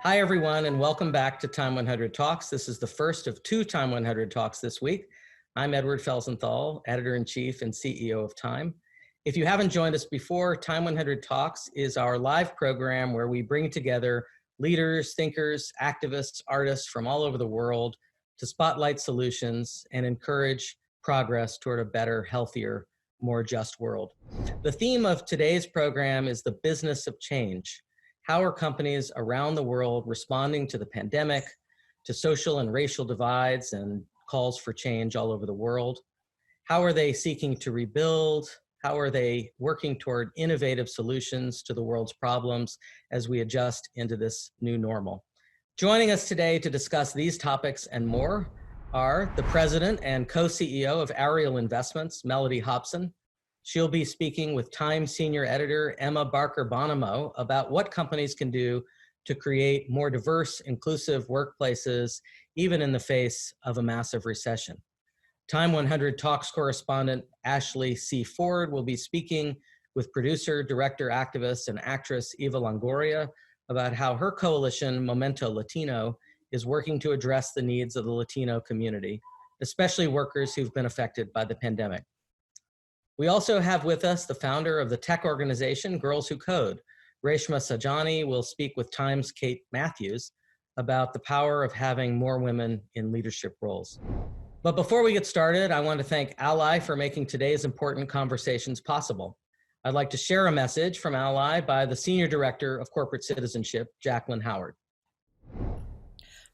Hi, everyone, and welcome back to Time 100 Talks. This is the first of two Time 100 Talks this week. I'm Edward Felsenthal, Editor-in-Chief and CEO of Time. If you haven't joined us before, Time 100 Talks is our live program where we bring together leaders, thinkers, activists, artists from all over the world to spotlight solutions and encourage progress toward a better, healthier, more just world. The theme of today's program is the business of change. How are companies around the world responding to the pandemic, to social and racial divides and calls for change all over the world? How are they seeking to rebuild? How are they working toward innovative solutions to the world's problems as we adjust into this new normal? Joining us today to discuss these topics and more are the president and co-CEO of Ariel Investments, Mellody Hobson. She'll be speaking with Time senior editor Emma Barker-Bonomo about what companies can do to create more diverse, inclusive workplaces, even in the face of a massive recession. Time 100 Talks correspondent Ashley C. Ford will be speaking with producer, director, activist, and actress Eva Longoria about how her coalition, Momento Latino, is working to address the needs of the Latino community, especially workers who've been affected by the pandemic. We also have with us the founder of the tech organization Girls Who Code. Reshma Saujani will speak with Time's Kate Matthews about the power of having more women in leadership roles. But before we get started, I want to thank Ally for making today's important conversations possible. I'd like to share a message from Ally by the Senior Director of Corporate Citizenship, Jacqueline Howard.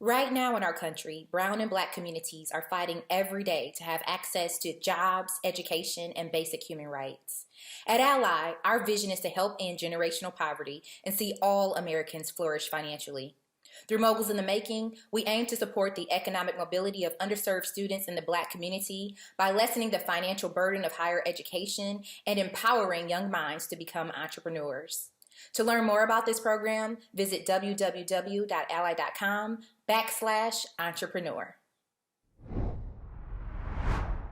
Right now in our country, brown and black communities are fighting every day to have access to jobs, education, and basic human rights. At Ally, our vision is to help end generational poverty and see all Americans flourish financially. Through Moguls in the Making, we aim to support the economic mobility of underserved students in the black community by lessening the financial burden of higher education and empowering young minds to become entrepreneurs. To learn more about this program, visit www.ally.com/entrepreneur.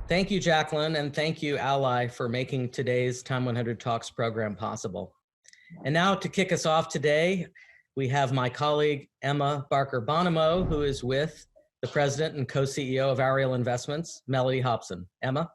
Thank you, Jacqueline, and thank you, Ally, for making today's Time 100 Talks program possible. And now to kick us off today, we have my colleague, Emma Barker-Bonomo, who is with the president and co-CEO of Ariel Investments, Mellody Hobson. Emma?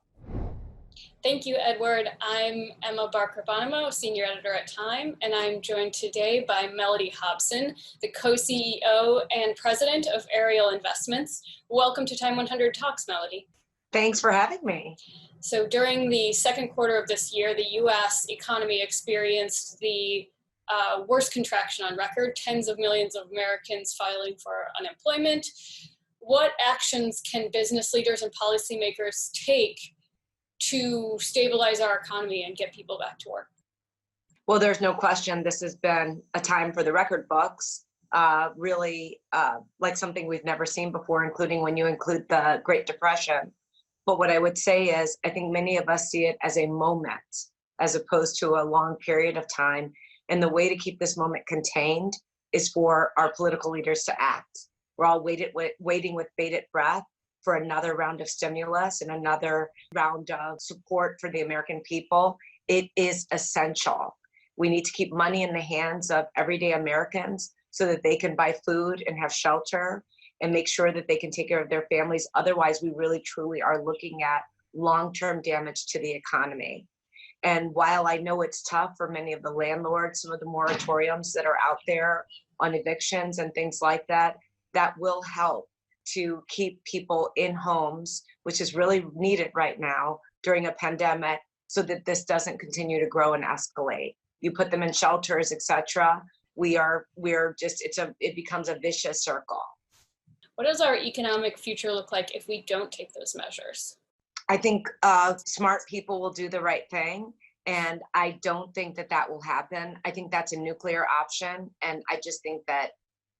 Thank you, Edward. I'm Emma Barker-Bonomo, Senior Editor at Time, and I'm joined today by Mellody Hobson, the co-CEO and President of Ariel Investments. Welcome to Time 100 Talks, Mellody. Thanks for having me. So during the second quarter of this year, the U.S. economy experienced the worst contraction on record, tens of millions of Americans filing for unemployment. What actions can business leaders and policymakers take to stabilize our economy and get people back to work? Well, there's no question this has been a time for the record books, really like something we've never seen before, including when you include the Great Depression. But what I would say is, I think many of us see it as a moment as opposed to a long period of time. And the way to keep this moment contained is for our political leaders to act. We're all waiting with bated breath for another round of stimulus and another round of support for the American people. It is essential. We need to keep money in the hands of everyday Americans so that they can buy food and have shelter and make sure that they can take care of their families. Otherwise, we really truly are looking at long-term damage to the economy. And while I know it's tough for many of the landlords, some of the moratoriums that are out there on evictions and things like that, that will help to keep people in homes, which is really needed right now during a pandemic, so that this doesn't continue to grow and escalate. You put them in shelters, etc. It becomes a vicious circle. What does our economic future look like if we don't take those measures? I think smart people will do the right thing. And I don't think that will happen. I think that's a nuclear option. And I just think that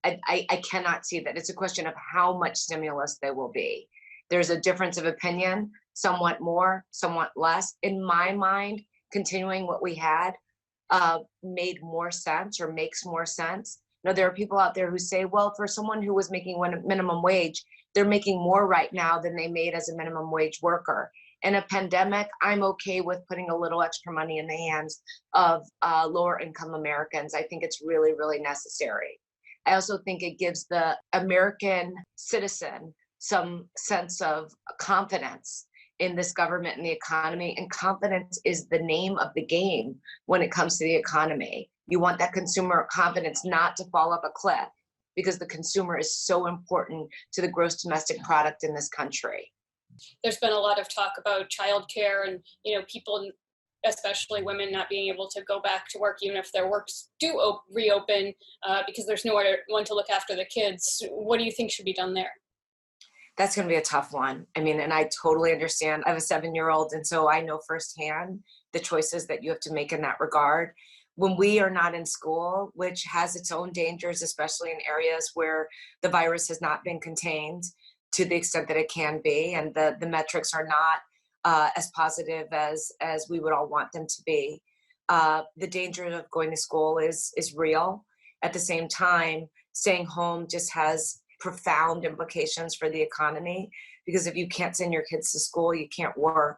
I cannot see that. It's a question of how much stimulus there will be. There's a difference of opinion, somewhat more, somewhat less. In my mind, continuing what we had made more sense or makes more sense. Now, there are people out there who say, well, for someone who was making minimum wage, they're making more right now than they made as a minimum wage worker. In a pandemic, I'm okay with putting a little extra money in the hands of lower income Americans. I think it's really, really necessary. I also think it gives the American citizen some sense of confidence in this government and the economy. And confidence is the name of the game when it comes to the economy. You want that consumer confidence not to fall off a cliff, because the consumer is so important to the gross domestic product in this country. There's been a lot of talk about childcare and, people, especially women, not being able to go back to work even if their works do reopen because there's no one to look after the kids. What do you think should be done there? That's going to be a tough one. I mean, and I totally understand. I have a 7-year-old, and so I know firsthand the choices that you have to make in that regard. When we are not in school, which has its own dangers, especially in areas where the virus has not been contained to the extent that it can be, and the metrics are not as positive as we would all want them to be. The danger of going to school is real. At the same time, staying home just has profound implications for the economy, because if you can't send your kids to school, you can't work.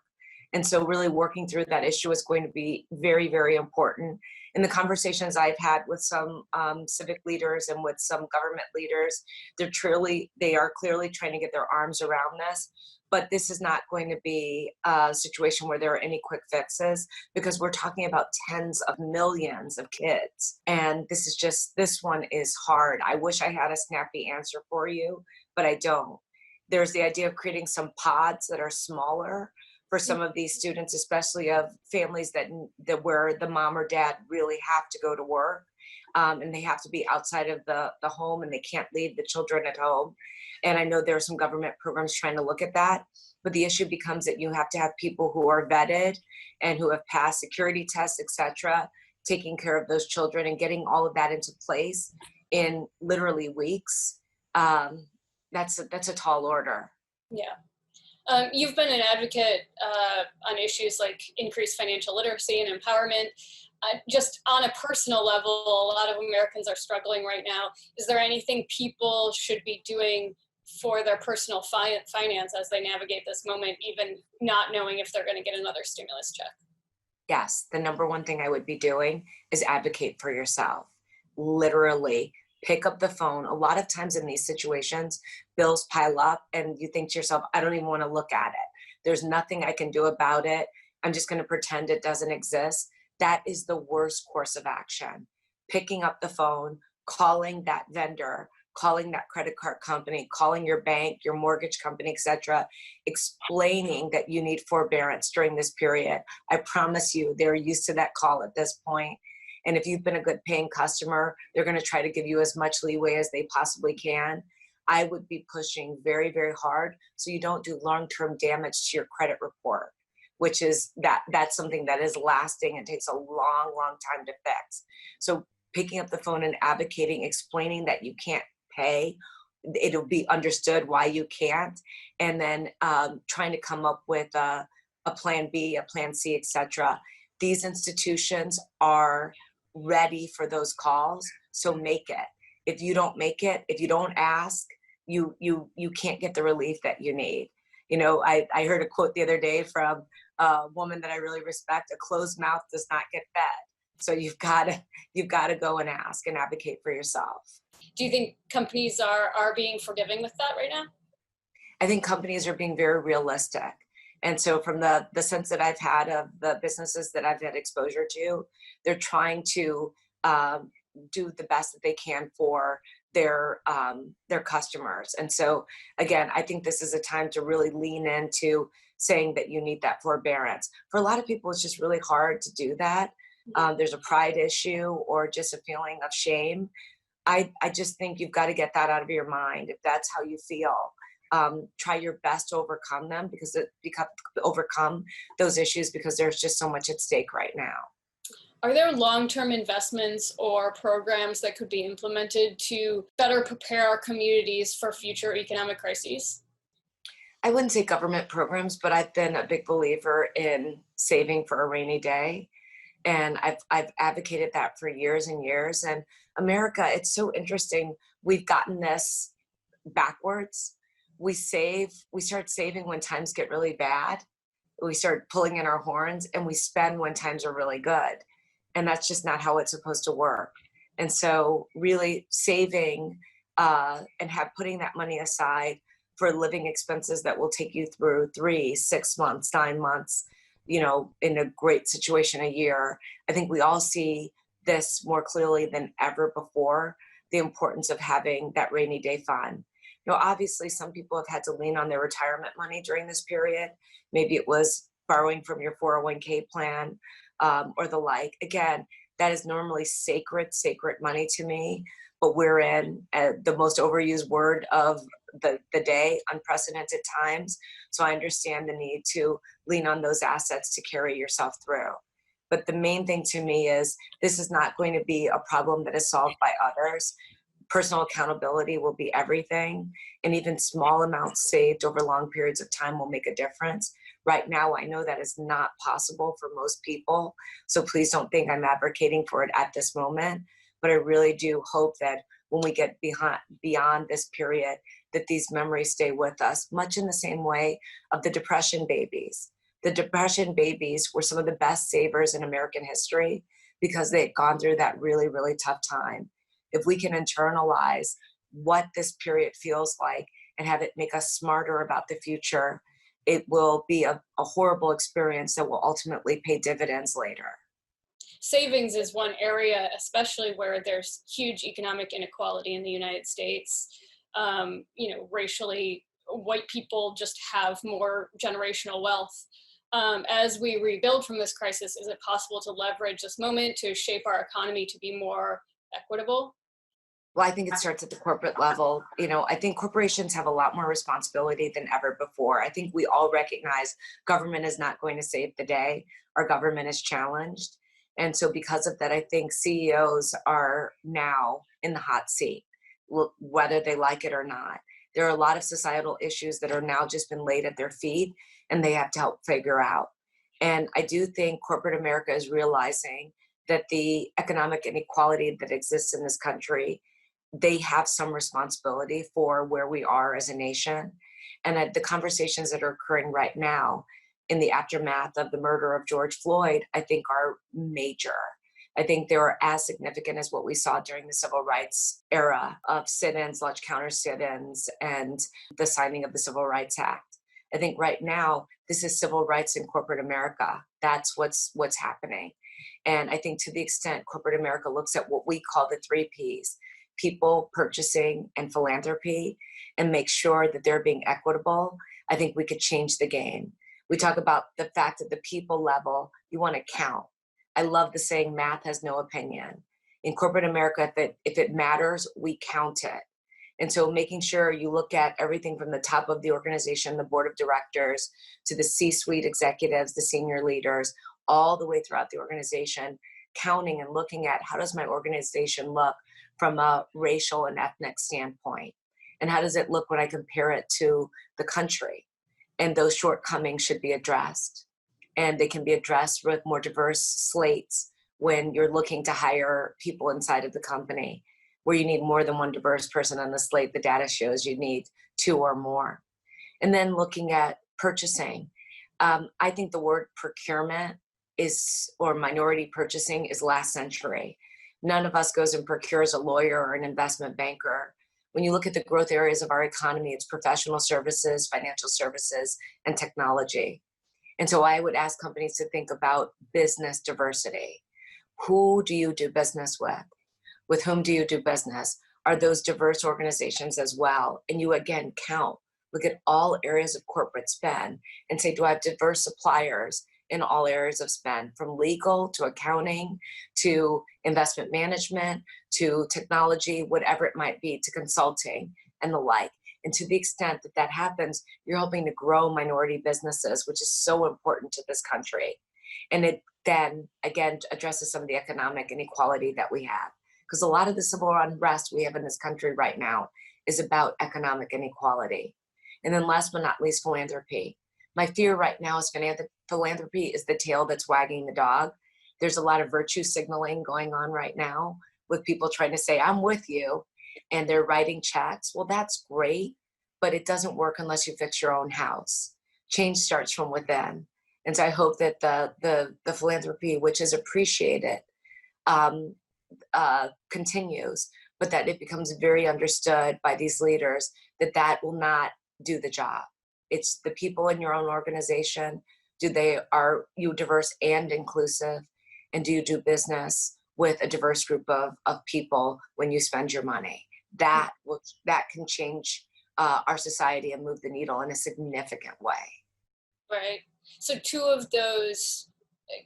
And so really working through that issue is going to be very, very important. In the conversations I've had with some civic leaders and with some government leaders, they are clearly trying to get their arms around this. But this is not going to be a situation where there are any quick fixes, because we're talking about tens of millions of kids. And this one is hard. I wish I had a snappy answer for you, but I don't. There's the idea of creating some pods that are smaller for some of these students, especially of families that where the mom or dad really have to go to work, and they have to be outside of the home, and they can't leave the children at home. And I know there are some government programs trying to look at that, but the issue becomes that you have to have people who are vetted and who have passed security tests, et cetera, taking care of those children and getting all of that into place in literally weeks. That's a tall order. Yeah. You've been an advocate on issues like increased financial literacy and empowerment. Just on a personal level, a lot of Americans are struggling right now. Is there anything people should be doing for their personal finance as they navigate this moment, even not knowing if they're going to get another stimulus check? Yes, the number one thing I would be doing is advocate for yourself. Literally pick up the phone. A lot of times in these situations, bills pile up and you think to yourself, I don't even want to look at it. There's nothing I can do about it. I'm just going to pretend it doesn't exist. That is the worst course of action. Picking up the phone, calling that vendor, calling that credit card company, calling your bank, your mortgage company, etc., explaining that you need forbearance during this period. I promise you, they're used to that call at this point. And if you've been a good paying customer, they're going to try to give you as much leeway as they possibly can. I would be pushing very, very hard so you don't do long-term damage to your credit report, which is that's something that is lasting and takes a long, long time to fix. So picking up the phone and advocating, explaining that you can't pay, it'll be understood why you can't, and then trying to come up with a plan B, a plan C, etc. These institutions are ready for those calls, so make it. If you don't make it, if you don't ask, you can't get the relief that you need. You know, I heard a quote the other day from a woman that I really respect: a closed mouth does not get fed. So you've got to go and ask and advocate for yourself. Do you think companies are being forgiving with that right now? I think companies are being very realistic. And so from the sense that I've had of the businesses that I've had exposure to, they're trying to do the best that they can for their customers. And so again, I think this is a time to really lean into saying that you need that forbearance. For a lot of people, it's just really hard to do that. There's a pride issue or just a feeling of shame. I just think you've got to get that out of your mind if that's how you feel. Try your best to overcome them, overcome those issues, because there's just so much at stake right now. Are there long-term investments or programs that could be implemented to better prepare our communities for future economic crises? I wouldn't say government programs, but I've been a big believer in saving for a rainy day. And I've advocated that for years and years. And America, it's so interesting. We've gotten this backwards. We start saving when times get really bad. We start pulling in our horns, and we spend when times are really good. And that's just not how it's supposed to work. And so really saving and putting that money aside for living expenses that will take you through 3, 6 months, 9 months, in a great situation a year. I think we all see this more clearly than ever before, the importance of having that rainy day fund. Obviously some people have had to lean on their retirement money during this period. Maybe it was borrowing from your 401k plan or the like. Again, that is normally sacred money to me, but we're in the most overused word of the day, unprecedented times. So I understand the need to lean on those assets to carry yourself through. But the main thing to me is this is not going to be a problem that is solved by others. Personal accountability will be everything. And even small amounts saved over long periods of time will make a difference. Right now, I know that is not possible for most people. So please don't think I'm advocating for it at this moment. But I really do hope that when we get beyond this period, that these memories stay with us, much in the same way of the Depression babies. The Depression babies were some of the best savers in American history because they had gone through that really, really tough time. If we can internalize what this period feels like and have it make us smarter about the future, it will be a horrible experience that will ultimately pay dividends later. Savings is one area, especially where there's huge economic inequality in the United States. Racially, white people just have more generational wealth. As we rebuild from this crisis, is it possible to leverage this moment to shape our economy to be more equitable? Well, I think it starts at the corporate level. I think corporations have a lot more responsibility than ever before. I think we all recognize government is not going to save the day. Our government is challenged. And so because of that, I think CEOs are now in the hot seat, whether they like it or not. There are a lot of societal issues that are now just been laid at their feet and they have to help figure out. And I do think corporate America is realizing that the economic inequality that exists in this country, they have some responsibility for where we are as a nation. And the conversations that are occurring right now in the aftermath of the murder of George Floyd, I think are major. I think they were as significant as what we saw during the civil rights era of sit-ins, large counter sit-ins, and the signing of the Civil Rights Act. I think right now, this is civil rights in corporate America. That's what's happening. And I think to the extent corporate America looks at what we call the 3 Ps, people, purchasing, and philanthropy, and make sure that they're being equitable, I think we could change the game. We talk about the fact at the people level, you want to count. I love the saying, math has no opinion. In corporate America, if it matters, we count it. And so making sure you look at everything from the top of the organization, the board of directors, to the C-suite executives, the senior leaders, all the way throughout the organization, counting and looking at how does my organization look from a racial and ethnic standpoint? And how does it look when I compare it to the country? And those shortcomings should be addressed. And they can be addressed with more diverse slates when you're looking to hire people inside of the company, where you need more than one diverse person on the slate. The data shows you need 2 or more. And then looking at purchasing. I think the word procurement or minority purchasing is last century. None of us goes and procures a lawyer or an investment banker. When you look at the growth areas of our economy, it's professional services, financial services, and technology. And so I would ask companies to think about business diversity. Who do you do business with? With whom do you do business? Are those diverse organizations as well? And you again count, look at all areas of corporate spend and say, do I have diverse suppliers in all areas of spend, from legal to accounting to investment management to technology, whatever it might be, to consulting and the like. And to the extent that that happens, you're helping to grow minority businesses, which is so important to this country. And it then, again, addresses some of the economic inequality that we have. Because a lot of the civil unrest we have in this country right now is about economic inequality. And then last but not least, philanthropy. My fear right now is philanthropy is the tail that's wagging the dog. There's a lot of virtue signaling going on right now with people trying to say, I'm with you, and they're writing checks. Well, that's great, but it doesn't work unless you fix your own house. Change starts from within. And so I hope that the philanthropy, which is appreciated, continues, but that it becomes very understood by these leaders that that will not do the job. It's the people in your own organization. Are you diverse and inclusive? And do you do business with a diverse group of people when you spend your money? That can change our society and move the needle in a significant way. Right. So two of those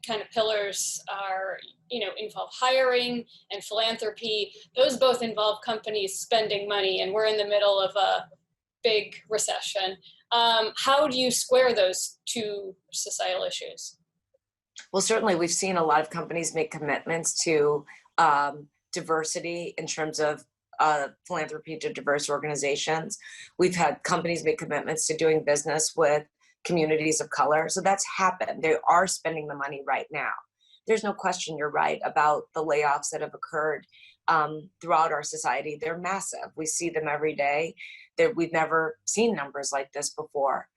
kind of pillars are, involve hiring and philanthropy. Those both involve companies spending money, and we're in the middle of a big recession. How do you square those two societal issues? Well, certainly we've seen a lot of companies make commitments to diversity in terms of philanthropy to diverse organizations. We've had companies make commitments to doing business with communities of color. So that's happened. They are spending the money right now. There's no question, you're right, about the layoffs that have occurred throughout our society. They're massive. We see them every day. We've never seen numbers like this before.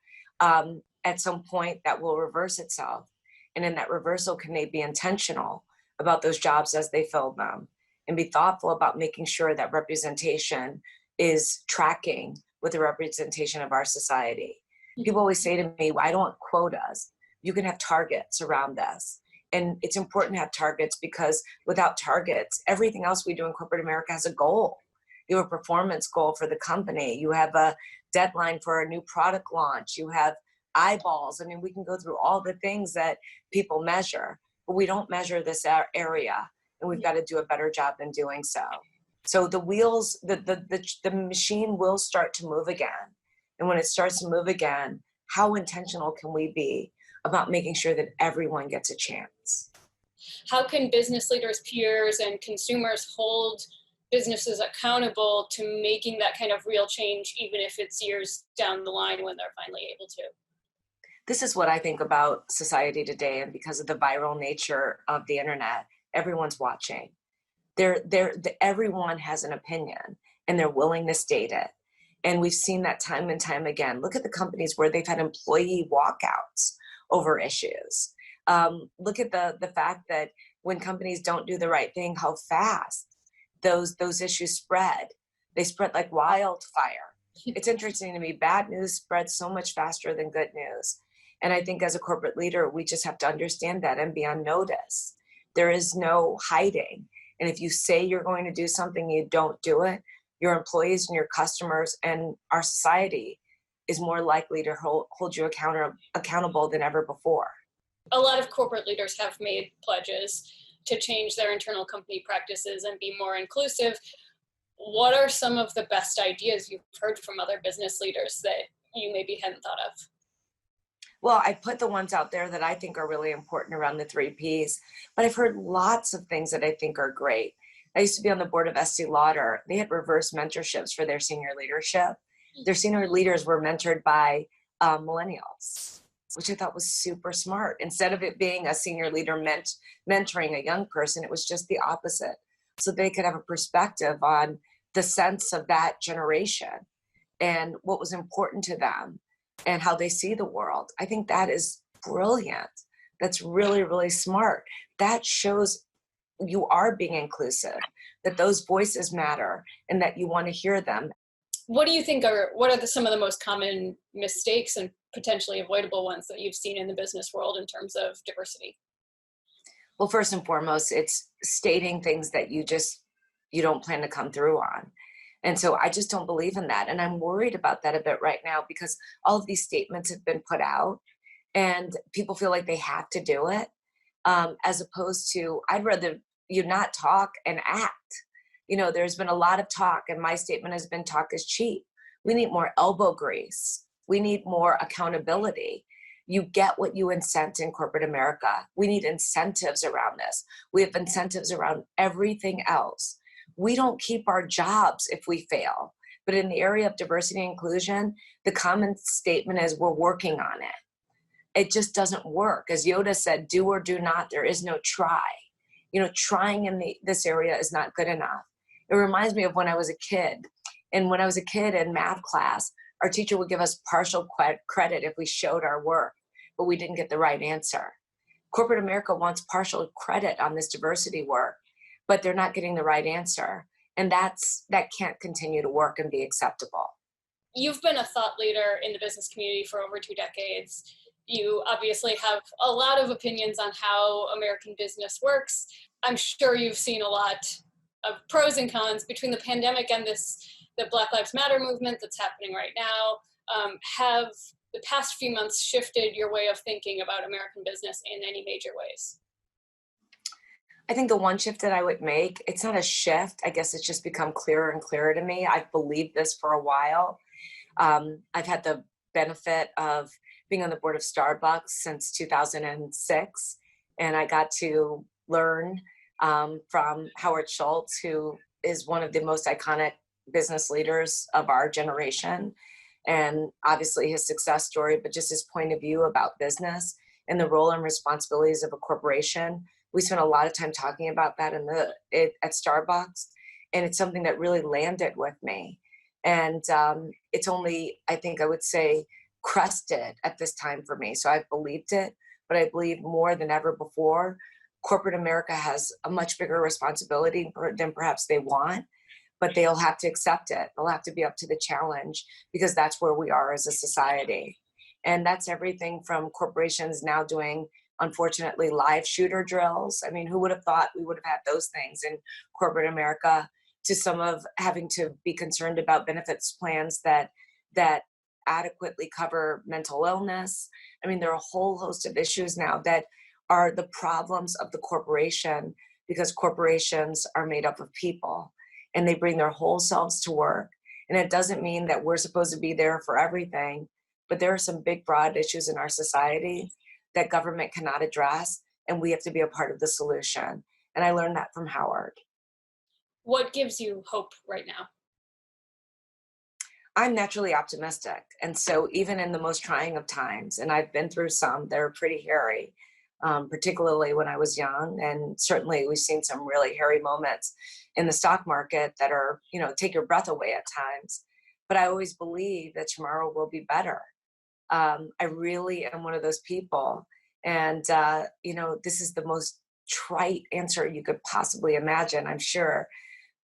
At some point that will reverse itself. And in that reversal, can they be intentional about those jobs as they fill them and be thoughtful about making sure that representation is tracking with the representation of our society? People always say to me, well, I don't want quotas. You can have targets around this. And it's important to have targets because without targets, everything else we do in corporate America has a goal. You have a performance goal for the company. You have a deadline for a new product launch. You have eyeballs. I mean, we can go through all the things that people measure, but we don't measure this area. And we've got to do a better job in doing so. So the wheels, the machine will start to move again. And when it starts to move again, how intentional can we be about making sure that everyone gets a chance? How can business leaders, peers, and consumers hold businesses accountable to making that kind of real change, even if it's years down the line when they're finally able to? This is what I think about society today, and because of the viral nature of the internet, everyone's watching. Everyone has an opinion, and they're willing to state it. And we've seen that time and time again. Look at the companies where they've had employee walkouts over issues. Look at the fact that when companies don't do the right thing, how fast those issues spread. They spread like wildfire. It's interesting to me, bad news spreads so much faster than good news. And I think as a corporate leader, we just have to understand that and be on notice. There is no hiding. And if you say you're going to do something, you don't do it, your employees and your customers and our society is more likely to hold you accountable than ever before. A lot of corporate leaders have made pledges to change their internal company practices and be more inclusive. What are some of the best ideas you've heard from other business leaders that you maybe hadn't thought of? Well, I put the ones out there that I think are really important around the 3 Ps, but I've heard lots of things that I think are great. I used to be on the board of Estee Lauder. They had reverse mentorships for their senior leadership. Their senior leaders were mentored by millennials, which I thought was super smart. Instead of it being a senior leader mentoring a young person, it was just the opposite. So they could have a perspective on the sense of that generation and what was important to them and how they see the world. I think that is brilliant. That's really, really smart. That shows you are being inclusive, that those voices matter and that you want to hear them. What do you think what are some of the most common mistakes and potentially avoidable ones that you've seen in the business world in terms of diversity? Well, first and foremost, it's stating things that you don't plan to come through on. And so I just don't believe in that. And I'm worried about that a bit right now because all of these statements have been put out and people feel like they have to do it, as opposed to, I'd rather you not talk and act. You know, there's been a lot of talk and my statement has been talk is cheap. We need more elbow grease. We need more accountability. You get what you incent in corporate America. We need incentives around this. We have incentives around everything else. We don't keep our jobs if we fail. But in the area of diversity and inclusion, the common statement is we're working on it. It just doesn't work. As Yoda said, do or do not, there is no try. You know, trying in this area is not good enough. It reminds me of when I was a kid. And when I was a kid in math class, our teacher would give us partial credit if we showed our work, but we didn't get the right answer. Corporate America wants partial credit on this diversity work, but they're not getting the right answer. And that can't continue to work and be acceptable. You've been a thought leader in the business community for over 2 decades. You obviously have a lot of opinions on how American business works. I'm sure you've seen a lot of pros and cons between the pandemic and the Black Lives Matter movement that's happening right now. Have the past few months shifted your way of thinking about American business in any major ways? I think the one shift that I would make, it's not a shift. I guess it's just become clearer and clearer to me. I've believed this for a while. I've had the benefit of being on the board of Starbucks since 2006. And I got to learn from Howard Schultz, who is one of the most iconic business leaders of our generation. And obviously his success story, but just his point of view about business and the role and responsibilities of a corporation. We spent a lot of time talking about that at Starbucks, and it's something that really landed with me. And it's only, I think I would say, crested at this time for me. So I've believed it, but I believe more than ever before, corporate America has a much bigger responsibility than perhaps they want, but they'll have to accept it. They'll have to be up to the challenge because that's where we are as a society. And that's everything from corporations now doing, unfortunately, live shooter drills. I mean, who would have thought we would have had those things in corporate America, to some of having to be concerned about benefits plans that adequately cover mental illness. I mean, there are a whole host of issues now that are the problems of the corporation, because corporations are made up of people and they bring their whole selves to work. And it doesn't mean that we're supposed to be there for everything, but there are some big, broad issues in our society that government cannot address, and we have to be a part of the solution. And I learned that from Howard. What gives you hope right now? I'm naturally optimistic. And so even in the most trying of times, and I've been through some that are pretty hairy, particularly when I was young, and certainly we've seen some really hairy moments in the stock market that are, take your breath away at times. But I always believe that tomorrow will be better. I really am one of those people. And, this is the most trite answer you could possibly imagine, I'm sure.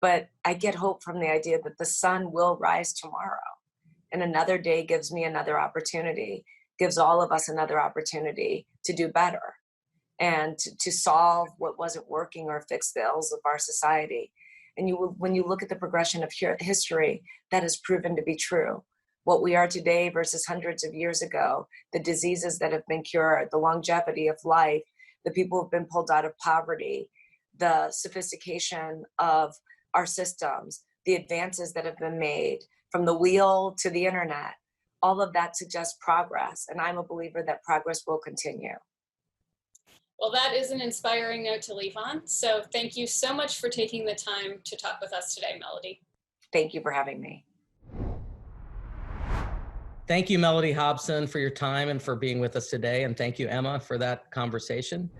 But I get hope from the idea that the sun will rise tomorrow. And another day gives me another opportunity, gives all of us another opportunity to do better and to solve what wasn't working or fix the ills of our society. And when you look at the progression of history, that has proven to be true. What we are today versus hundreds of years ago, the diseases that have been cured, the longevity of life, the people who have been pulled out of poverty, the sophistication of our systems, the advances that have been made from the wheel to the internet, all of that suggests progress. And I'm a believer that progress will continue. Well, that is an inspiring note to leave on. So thank you so much for taking the time to talk with us today, Mellody. Thank you for having me. Thank you, Mellody Hobson, for your time and for being with us today. And thank you, Emma, for that conversation.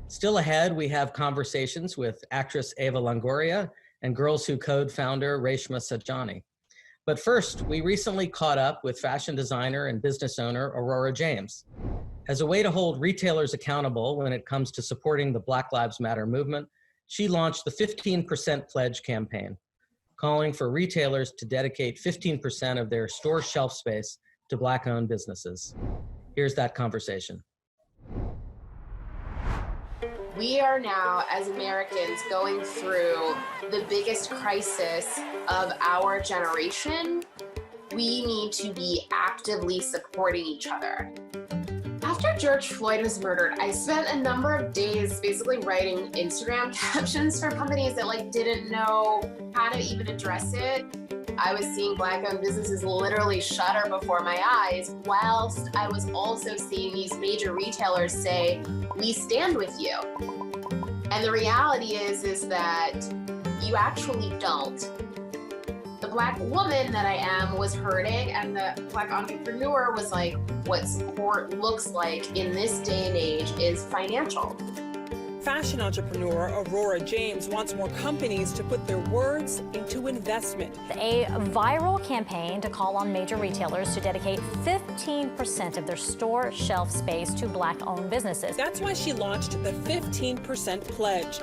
Still ahead, we have conversations with actress Eva Longoria and Girls Who Code founder Reshma Saujani. But first, we recently caught up with fashion designer and business owner Aurora James. As a way to hold retailers accountable when it comes to supporting the Black Lives Matter movement, she launched the 15% Pledge campaign, calling for retailers to dedicate 15% of their store shelf space to Black-owned businesses. Here's that conversation. We are now, as Americans, going through the biggest crisis of our generation. We need to be actively supporting each other. After George Floyd was murdered, I spent a number of days basically writing Instagram captions for companies that didn't know how to even address it. I was seeing Black-owned businesses literally shutter before my eyes, whilst I was also seeing these major retailers say, "We stand with you." And the reality is that you actually don't. The Black woman that I am was hurting, and the Black entrepreneur was like, what support looks like in this day and age is financial. Fashion entrepreneur Aurora James wants more companies to put their words into investment. A viral campaign to call on major retailers to dedicate 15% of their store shelf space to Black-owned businesses. That's why she launched the 15% Pledge.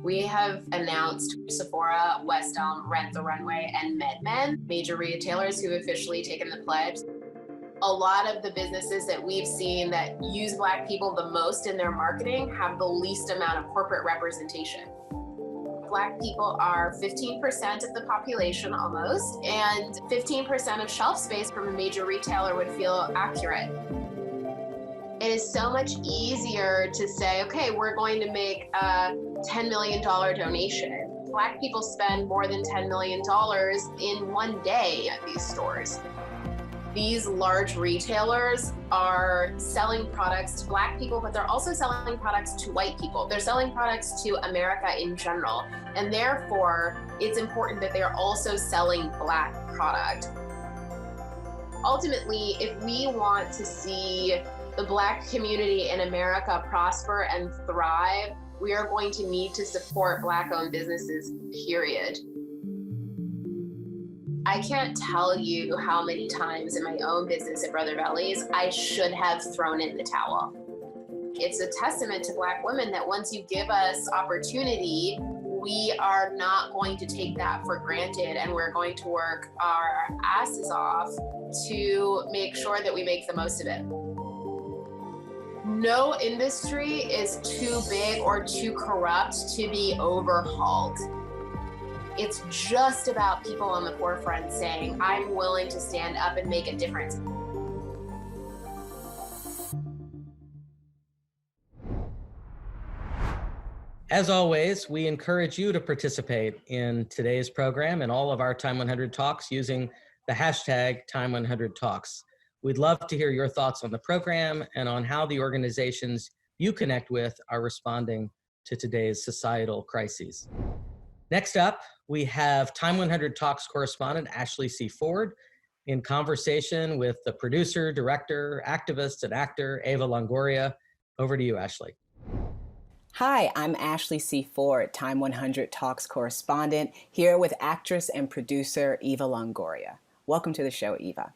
We have announced Sephora, West Elm, Rent the Runway, and MedMen, major retailers who have officially taken the pledge. A lot of the businesses that we've seen that use Black people the most in their marketing have the least amount of corporate representation. Black people are 15% of the population almost, and 15% of shelf space from a major retailer would feel accurate. It is so much easier to say, okay, we're going to make a $10 million donation. Black people spend more than $10 million in one day at these stores. These large retailers are selling products to Black people, but they're also selling products to white people. They're selling products to America in general. And therefore, it's important that they're also selling Black product. Ultimately, if we want to see the Black community in America prosper and thrive, we are going to need to support Black-owned businesses, period. I can't tell you how many times in my own business at Brother Bellies, I should have thrown in the towel. It's a testament to Black women that once you give us opportunity, we are not going to take that for granted, and we're going to work our asses off to make sure that we make the most of it. No industry is too big or too corrupt to be overhauled. It's just about people on the forefront saying, I'm willing to stand up and make a difference. As always, we encourage you to participate in today's program and all of our Time 100 Talks using the hashtag Time 100 Talks. We'd love to hear your thoughts on the program and on how the organizations you connect with are responding to today's societal crises. Next up, we have Time 100 Talks correspondent Ashley C. Ford in conversation with the producer, director, activist, and actor Eva Longoria. Over to you, Ashley. Hi, I'm Ashley C. Ford, Time 100 Talks correspondent, here with actress and producer Eva Longoria. Welcome to the show, Eva.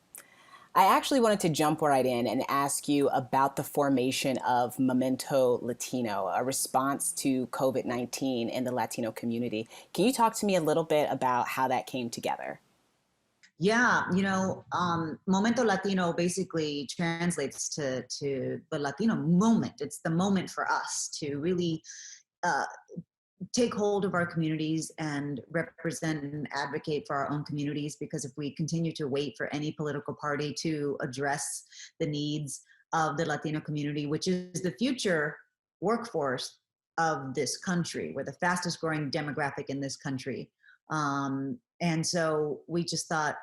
I actually wanted to jump right in and ask you about the formation of Momento Latino, a response to COVID-19 in the Latino community. Can you talk to me a little bit about how that came together? Yeah, Momento Latino basically translates to the Latino moment. It's the moment for us to really take hold of our communities and represent and advocate for our own communities, because if we continue to wait for any political party to address the needs of the Latino community, which is the future workforce of this country, we're the fastest growing demographic in this country. And so we just thought,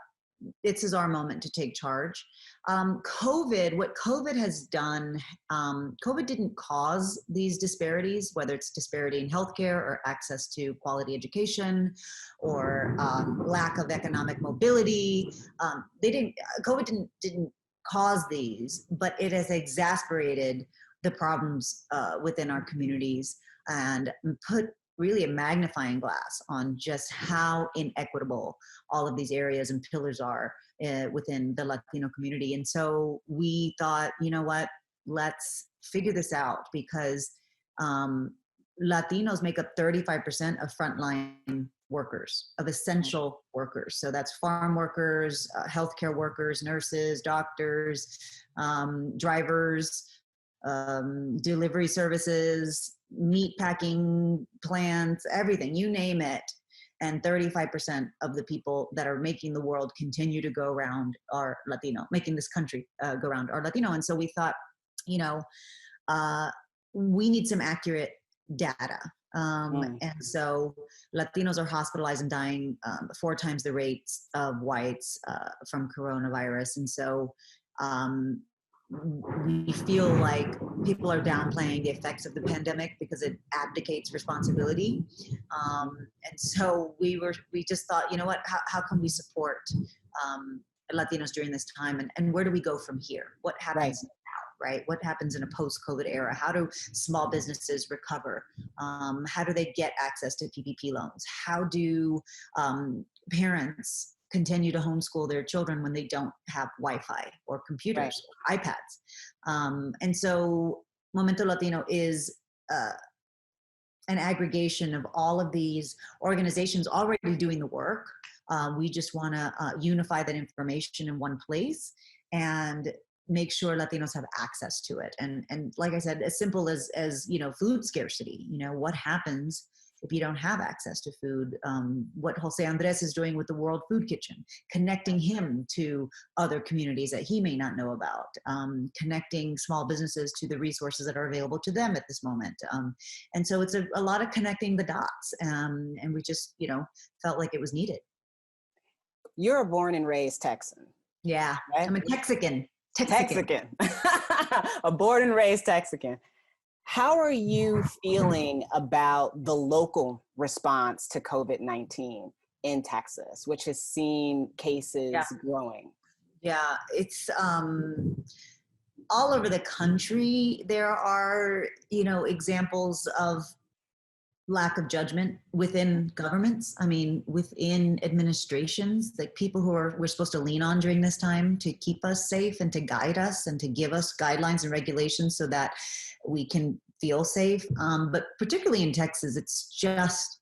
this is our moment to take charge. What COVID has done, COVID didn't cause these disparities, whether it's disparity in healthcare or access to quality education or lack of economic mobility. COVID didn't cause these, but it has exacerbated the problems within our communities and put really a magnifying glass on just how inequitable all of these areas and pillars are within the Latino community. And so we thought, you know what, let's figure this out, because Latinos make up 35% of frontline workers, of essential workers. So that's farm workers, healthcare workers, nurses, doctors, drivers, delivery services, meat packing plants, everything, you name it. And 35% of the people that are making the world continue to go around are Latino, making this country go around are Latino. And so we thought, we need some accurate data. And so Latinos are hospitalized and dying 4 times the rates of whites from coronavirus. And so we feel like people are downplaying the effects of the pandemic because it abdicates responsibility. And so we just thought, you know what, how can we support Latinos during this time, and where do we go from here? What happens now, right? What happens in a post-COVID era? How do small businesses recover? How do they get access to PPP loans? How do parents continue to homeschool their children when they don't have Wi-Fi or computers or iPads? And so Momento Latino is an aggregation of all of these organizations already doing the work. We just want to unify that information in one place and make sure Latinos have access to it. And like I said, as simple as food scarcity. What happens if you don't have access to food? What Jose Andres is doing with the World Food Kitchen, connecting him to other communities that he may not know about, connecting small businesses to the resources that are available to them at this moment. And so it's a lot of connecting the dots, and we just, felt like it was needed. You're a born and raised Texan. Yeah, right? I'm a Texican. A born and raised Texican. How are you feeling about the local response to COVID-19 in Texas, which has seen cases growing? Yeah, it's all over the country. There are, examples of lack of judgment within governments. I mean, within administrations, like people who we're supposed to lean on during this time to keep us safe and to guide us and to give us guidelines and regulations so that we can feel safe. But particularly in Texas, it's just,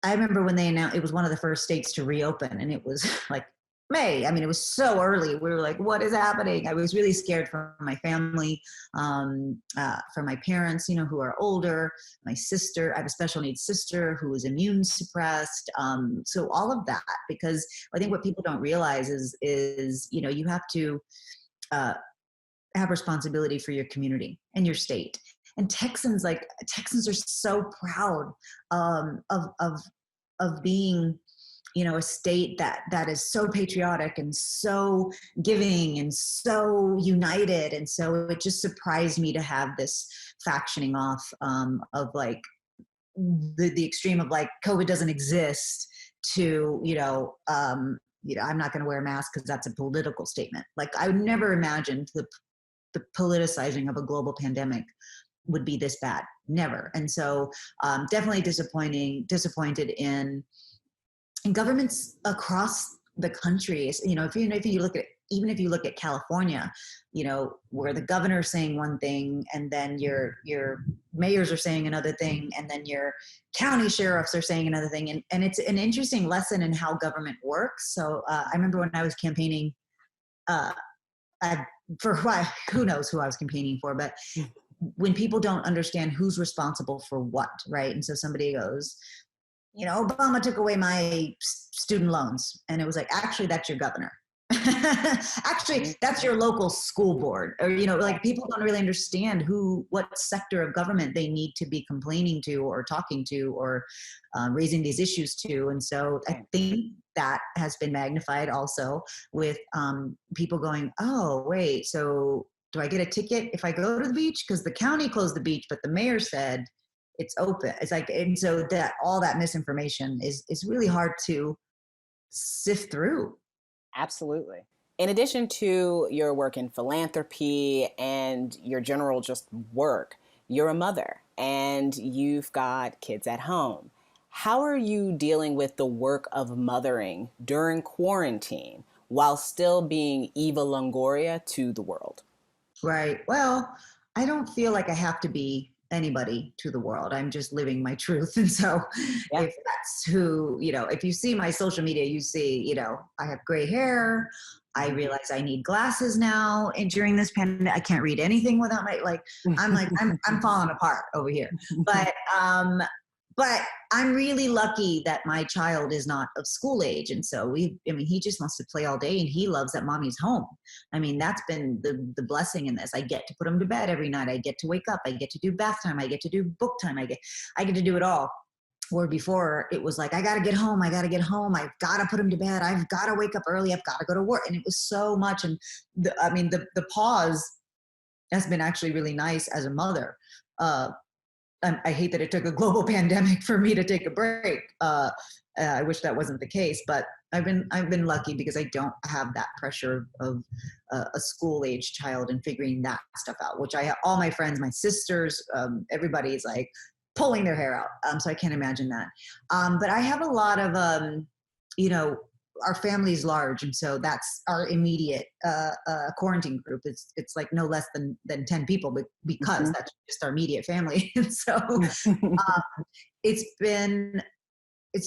I remember when they announced, it was one of the first states to reopen, and it was like May. I mean, it was so early. We were like, what is happening? I was really scared for my family, for my parents, who are older, my sister. I have a special needs sister who is immune suppressed. So all of that, because I think what people don't realize is you have to have responsibility for your community and your state. And Texans are so proud of being, a state that is so patriotic and so giving and so united. And so it just surprised me to have this factioning off of like the extreme of like COVID doesn't exist to, I'm not going to wear a mask because that's a political statement. Like I would never imagined the politicizing of a global pandemic would be this bad. Never. And so definitely disappointed in governments across the country. If you look at, even if you look at California, where the governor is saying one thing and then your mayors are saying another thing and then your county sheriffs are saying another thing. And it's an interesting lesson in how government works. So I remember when I was campaigning, who knows who I was campaigning for, but when people don't understand who's responsible for what, right? And so somebody goes, Obama took away my student loans. And it was like, actually, that's your governor. Actually, that's your local school board. Or, people don't really understand what sector of government they need to be complaining to or talking to or raising these issues to. And so I think that has been magnified also with people going, oh, wait, so do I get a ticket if I go to the beach? Because the county closed the beach, but the mayor said it's open. It's like, and so that all that misinformation is really hard to sift through. Absolutely. In addition to your work in philanthropy and your general just work, you're a mother and you've got kids at home. How are you dealing with the work of mothering during quarantine while still being Eva Longoria to the world? Right. Well, I don't feel like I have to be anybody to the world. I'm just living my truth. And so if that's who, if you see my social media, you see, I have gray hair. I realize I need glasses now. And during this pandemic, I can't read anything without I'm falling apart over here. But I'm really lucky that my child is not of school age. And so he just wants to play all day and he loves that mommy's home. I mean, that's been the blessing in this. I get to put him to bed every night. I get to wake up. I get to do bath time. I get to do book time. I get to do it all. Where before it was like, I got to get home. I've got to put him to bed. I've got to wake up early. I've got to go to work. And it was so much. And the pause has been actually really nice as a mother. I hate that it took a global pandemic for me to take a break. I wish that wasn't the case, but I've been lucky because I don't have that pressure of a school age child and figuring that stuff out, which I have all my friends, my sisters, everybody's like pulling their hair out. So I can't imagine that. But I have a lot of, our family is large, and so that's our immediate quarantine group. It's like no less than 10 people, but because that's just our immediate family. And so it's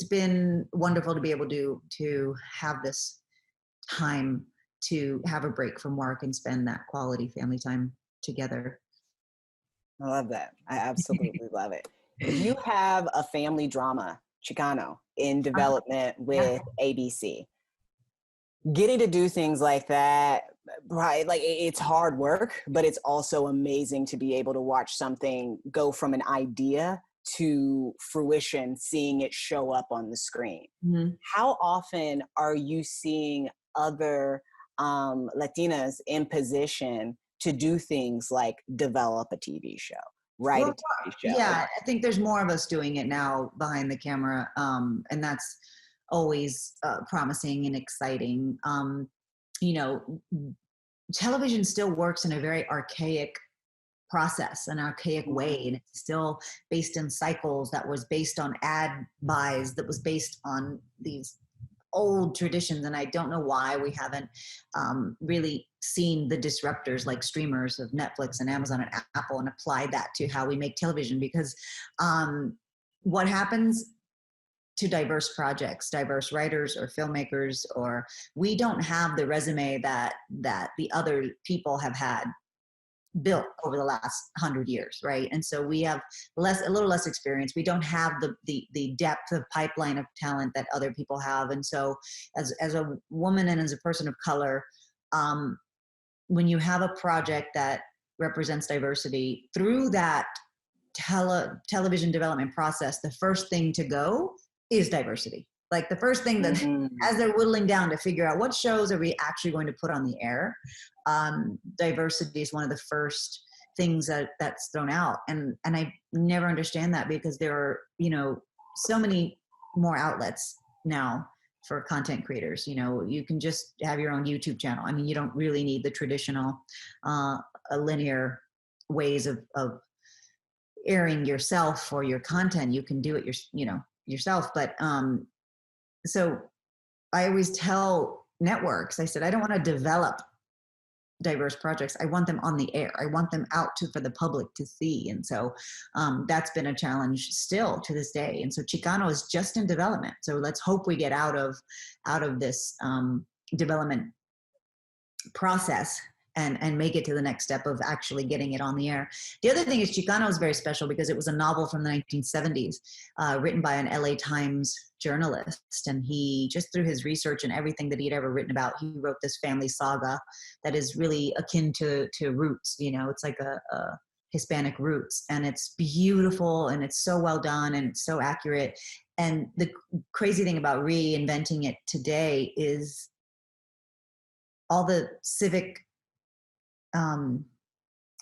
been wonderful to be able to have this time to have a break from work and spend that quality family time together. I love that. I absolutely love it. You have a family drama, Chicano, in development with ABC. Getting to do things like that, right? Like it's hard work, but it's also amazing to be able to watch something go from an idea to fruition, seeing it show up on the screen. How often are you seeing other Latinas in position to do things like develop a TV show, write a TV show? Yeah, I think there's more of us doing it now behind the camera, and that's always promising and exciting. You know, television still works in a very archaic process, an archaic way, and it's still based in cycles, that was based on ad buys, that was based on these old traditions. And I don't know why we haven't really seen the disruptors like streamers of Netflix and Amazon and Apple and applied that to how we make television. Because what happens to diverse projects, diverse writers or filmmakers, or we don't have the resume that the other people have had built over the last 100 years, right? And so we have a little less experience. We don't have the depth of pipeline of talent that other people have. And so as a woman and as a person of color, when you have a project that represents diversity through that television development process, the first thing to go is diversity. Like the first thing that, as they're whittling down to figure out what shows are we actually going to put on the air, diversity is one of the first things that's thrown out. And I never understand that, because there are, you know, so many more outlets now for content creators. You know, you can just have your own YouTube channel. I mean, you don't really need the traditional linear ways of airing yourself or your content. You can do it yourself. But so I always tell networks, I said, I don't want to develop diverse projects. I want them on the air. I want them out for the public to see. And so that's been a challenge still to this day. And so Chicano is just in development. So let's hope we get out of this development process and make it to the next step of actually getting it on the air. The other thing is Chicano is very special because it was a novel from the 1970s, written by an LA Times journalist. And he, just through his research and everything that he'd ever written about, he wrote this family saga that is really akin to Roots. You know, it's like a Hispanic Roots, and it's beautiful and it's so well done and it's so accurate. And the crazy thing about reinventing it today is all the civic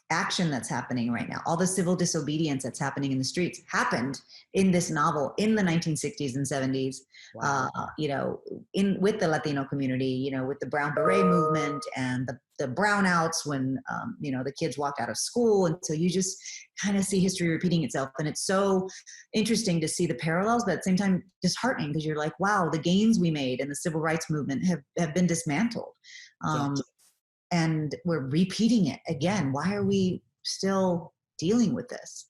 action that's happening right now, all the civil disobedience that's happening in the streets happened in this novel in the 1960s and 70s. Wow. You know, with the Latino community, you know, with the Brown Beret movement and the brownouts when, you know, the kids walked out of school. And so you just kind of see history repeating itself. And it's so interesting to see the parallels, but at the same time disheartening, because you're like, wow, the gains we made in the civil rights movement have been dismantled. And we're repeating it again. Why are we still dealing with this?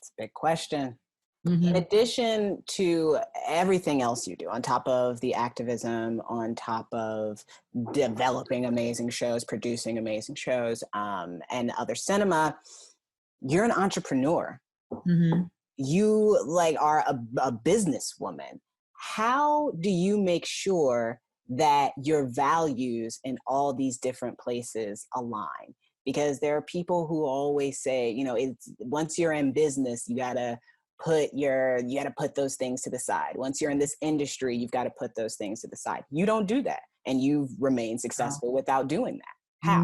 It's a big question. In addition to everything else you do, on top of the activism, on top of developing amazing shows, producing amazing shows, and other cinema, you're an entrepreneur. You are a businesswoman. How do you make sure that your values in all these different places align? Because there are people who always say, you know, it's once you're in business, you gotta put those things to the side. Once you're in this industry, you've got to put those things to the side. You don't do that, and you've remained successful without doing that. How?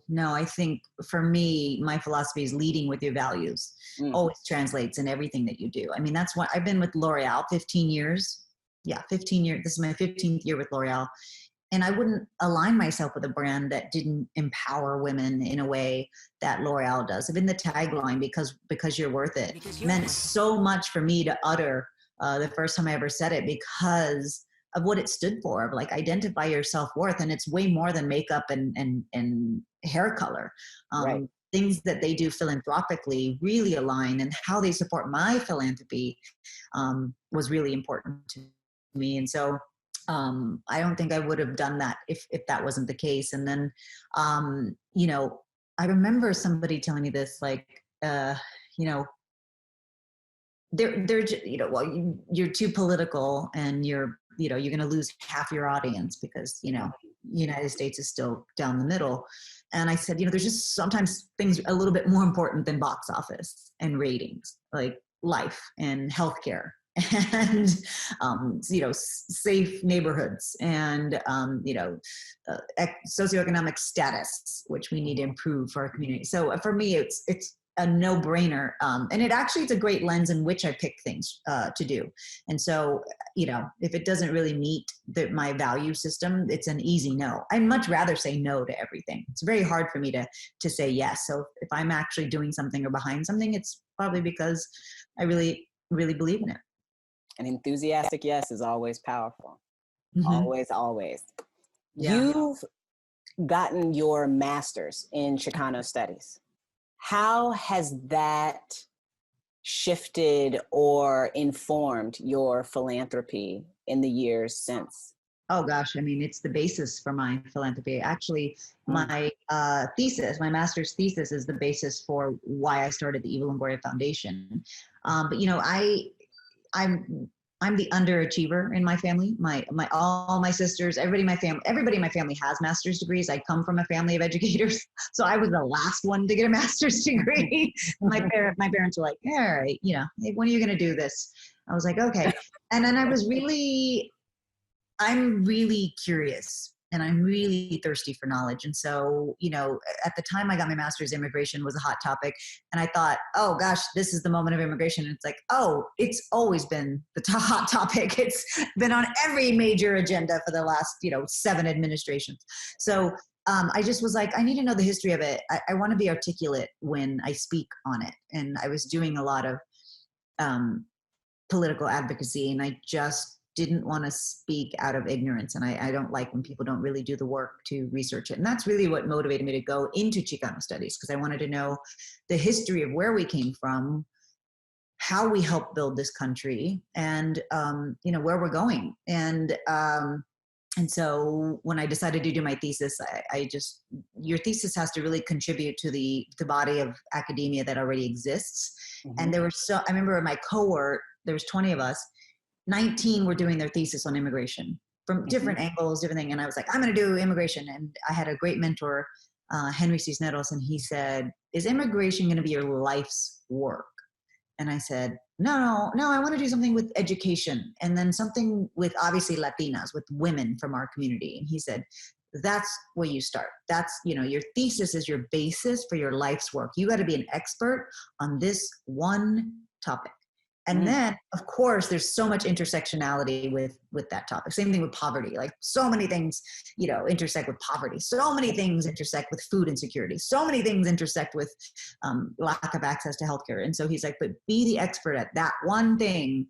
No, I think for me, my philosophy is leading with your values. Always translates in everything that you do. I mean, that's why I've been with L'Oreal 15 years. Yeah, 15 years. This is my 15th year with L'Oreal. And I wouldn't align myself with a brand that didn't empower women in a way that L'Oreal does. Even the tagline, because you're worth it, meant so much for me to utter the first time I ever said it, because what it stood for, of like identify your self-worth. And it's way more than makeup and hair color. Right. Things that they do philanthropically really align, and how they support my philanthropy was really important to me. And so I don't think I would have done that if that wasn't the case. And then, you know, I remember somebody telling me this, like, you know, they're you know, well, you're too political, and you're going to lose half your audience because, you know, United States is still down the middle. And I said, you know, there's just sometimes things a little bit more important than box office and ratings, like life and healthcare and, you know, safe neighborhoods and, you know, socioeconomic status, which we need to improve for our community. So for me, it's a no-brainer. And it's a great lens in which I pick things to do. And so, you know, if it doesn't really meet my value system, it's an easy no. I'd much rather say no to everything. It's very hard for me to say yes. So if I'm actually doing something or behind something, it's probably because I really, really believe in it. An enthusiastic yes is always powerful. Mm-hmm. Always, always. Yeah. You've gotten your master's in Chicano studies. How has that shifted or informed your philanthropy in the years since? Oh gosh, I mean, it's the basis for my philanthropy. Actually, my thesis, my master's thesis, is the basis for why I started the Eva Longoria Foundation. But you know, I'm the underachiever in my family. All my sisters, everybody in my family has master's degrees. I come from a family of educators, so I was the last one to get a master's degree. My parents were like, "All right, you know, hey, when are you going to do this?" I was like, "Okay." And then I'm really curious, and I'm really thirsty for knowledge. And so, you know, at the time I got my master's, immigration was a hot topic. And I thought, oh gosh, this is the moment of immigration. And it's like, oh, it's always been the hot topic. It's been on every major agenda for the last, you know, 7 administrations. So I just was like, I need to know the history of it. I want to be articulate when I speak on it. And I was doing a lot of political advocacy, and I just didn't want to speak out of ignorance. And I don't like when people don't really do the work to research it. And that's really what motivated me to go into Chicano studies, because I wanted to know the history of where we came from, how we helped build this country, and, you know, where we're going. And so when I decided to do my thesis, your thesis has to really contribute to the body of academia that already exists. Mm-hmm. And I remember my cohort, there was 20 of us, 19 were doing their thesis on immigration from different angles, different thing. And I was like, I'm going to do immigration. And I had a great mentor, Henry Cisneros, and he said, is immigration going to be your life's work? And I said, no, I want to do something with education, and then something with obviously Latinas, with women from our community. And he said, that's where you start. That's, you know, your thesis is your basis for your life's work. You got to be an expert on this one topic. And then, of course, there's so much intersectionality with that topic. Same thing with poverty. Like, so many things, you know, intersect with poverty. So many things intersect with food insecurity. So many things intersect with lack of access to healthcare. And so he's like, but be the expert at that one thing,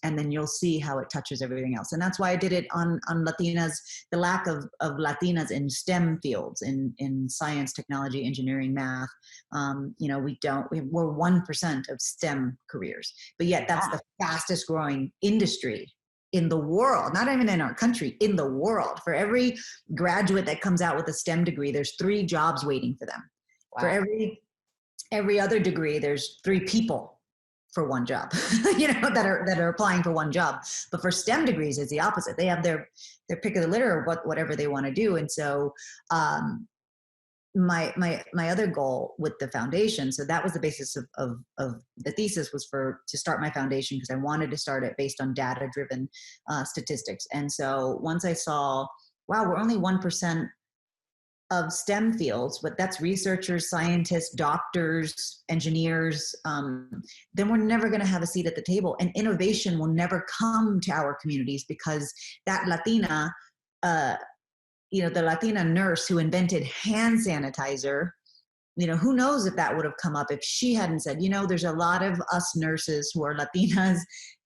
and then you'll see how it touches everything else. And that's why I did it on Latinas, the lack of Latinas in STEM fields, in science, technology, engineering, math. You know, we're 1% of STEM careers, but yet that's the fastest growing industry in the world, not even in our country, in the world. For every graduate that comes out with a STEM degree, there's 3 jobs waiting for them. Wow. For every other degree, there's 3 people for one job, you know, that are applying for one job. But for STEM degrees, it's the opposite. They have their pick of the litter of whatever they want to do. And so my other goal with the foundation, so that was the basis of the thesis, was to start my foundation, because I wanted to start it based on data-driven statistics. And so once I saw, wow, we're only 1% of STEM fields, but that's researchers, scientists, doctors, engineers, then we're never going to have a seat at the table, and innovation will never come to our communities, because that Latina, you know, the Latina nurse who invented hand sanitizer, you know, who knows if that would have come up if she hadn't said, you know, there's a lot of us nurses who are Latinas,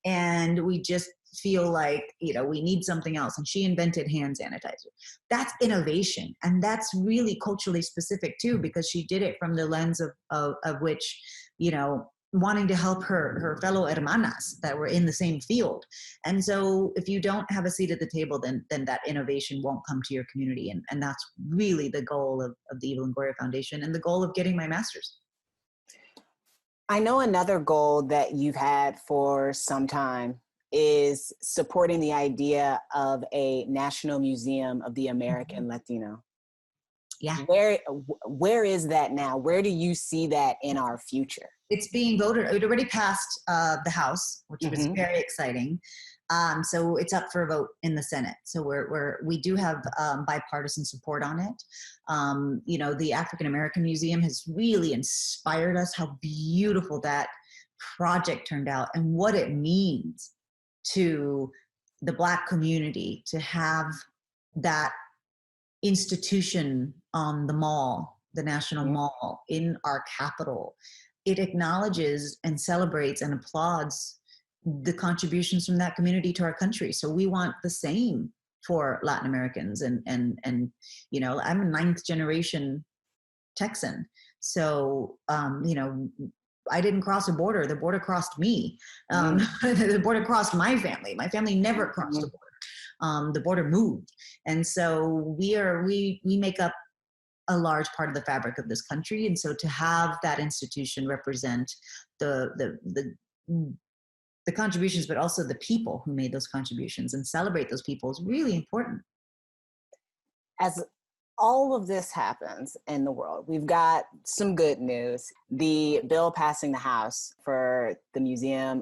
and we just feel like, we need something else. And she invented hand sanitizer. That's innovation. And that's really culturally specific too, because she did it from the lens of which, wanting to help her fellow hermanas that were in the same field. And so if you don't have a seat at the table, then that innovation won't come to your community. And that's really the goal of the Eva Longoria Foundation and the goal of getting my master's. I know another goal that you've had for some time is supporting the idea of a national museum of the American Latino. Yeah. Where is that now? Where do you see that in our future? It's being voted. It already passed the House, which was very exciting. So it's up for a vote in the Senate. So we do have bipartisan support on it. The African American Museum has really inspired us. How beautiful that project turned out, and what it means to the Black community to have that institution on the mall, the National Mall in our capital. It acknowledges and celebrates and applauds the contributions from that community to our country. So we want the same for Latin Americans. And I'm a 9th generation Texan. So, I didn't cross a border. The border crossed me. The border crossed my family. My family never crossed the border. The border moved. And so we make up a large part of the fabric of this country. And so to have that institution represent the contributions, but also the people who made those contributions and celebrate those people is really important. As all of this happens in the world, we've got some good news. The bill passing the House for the museum.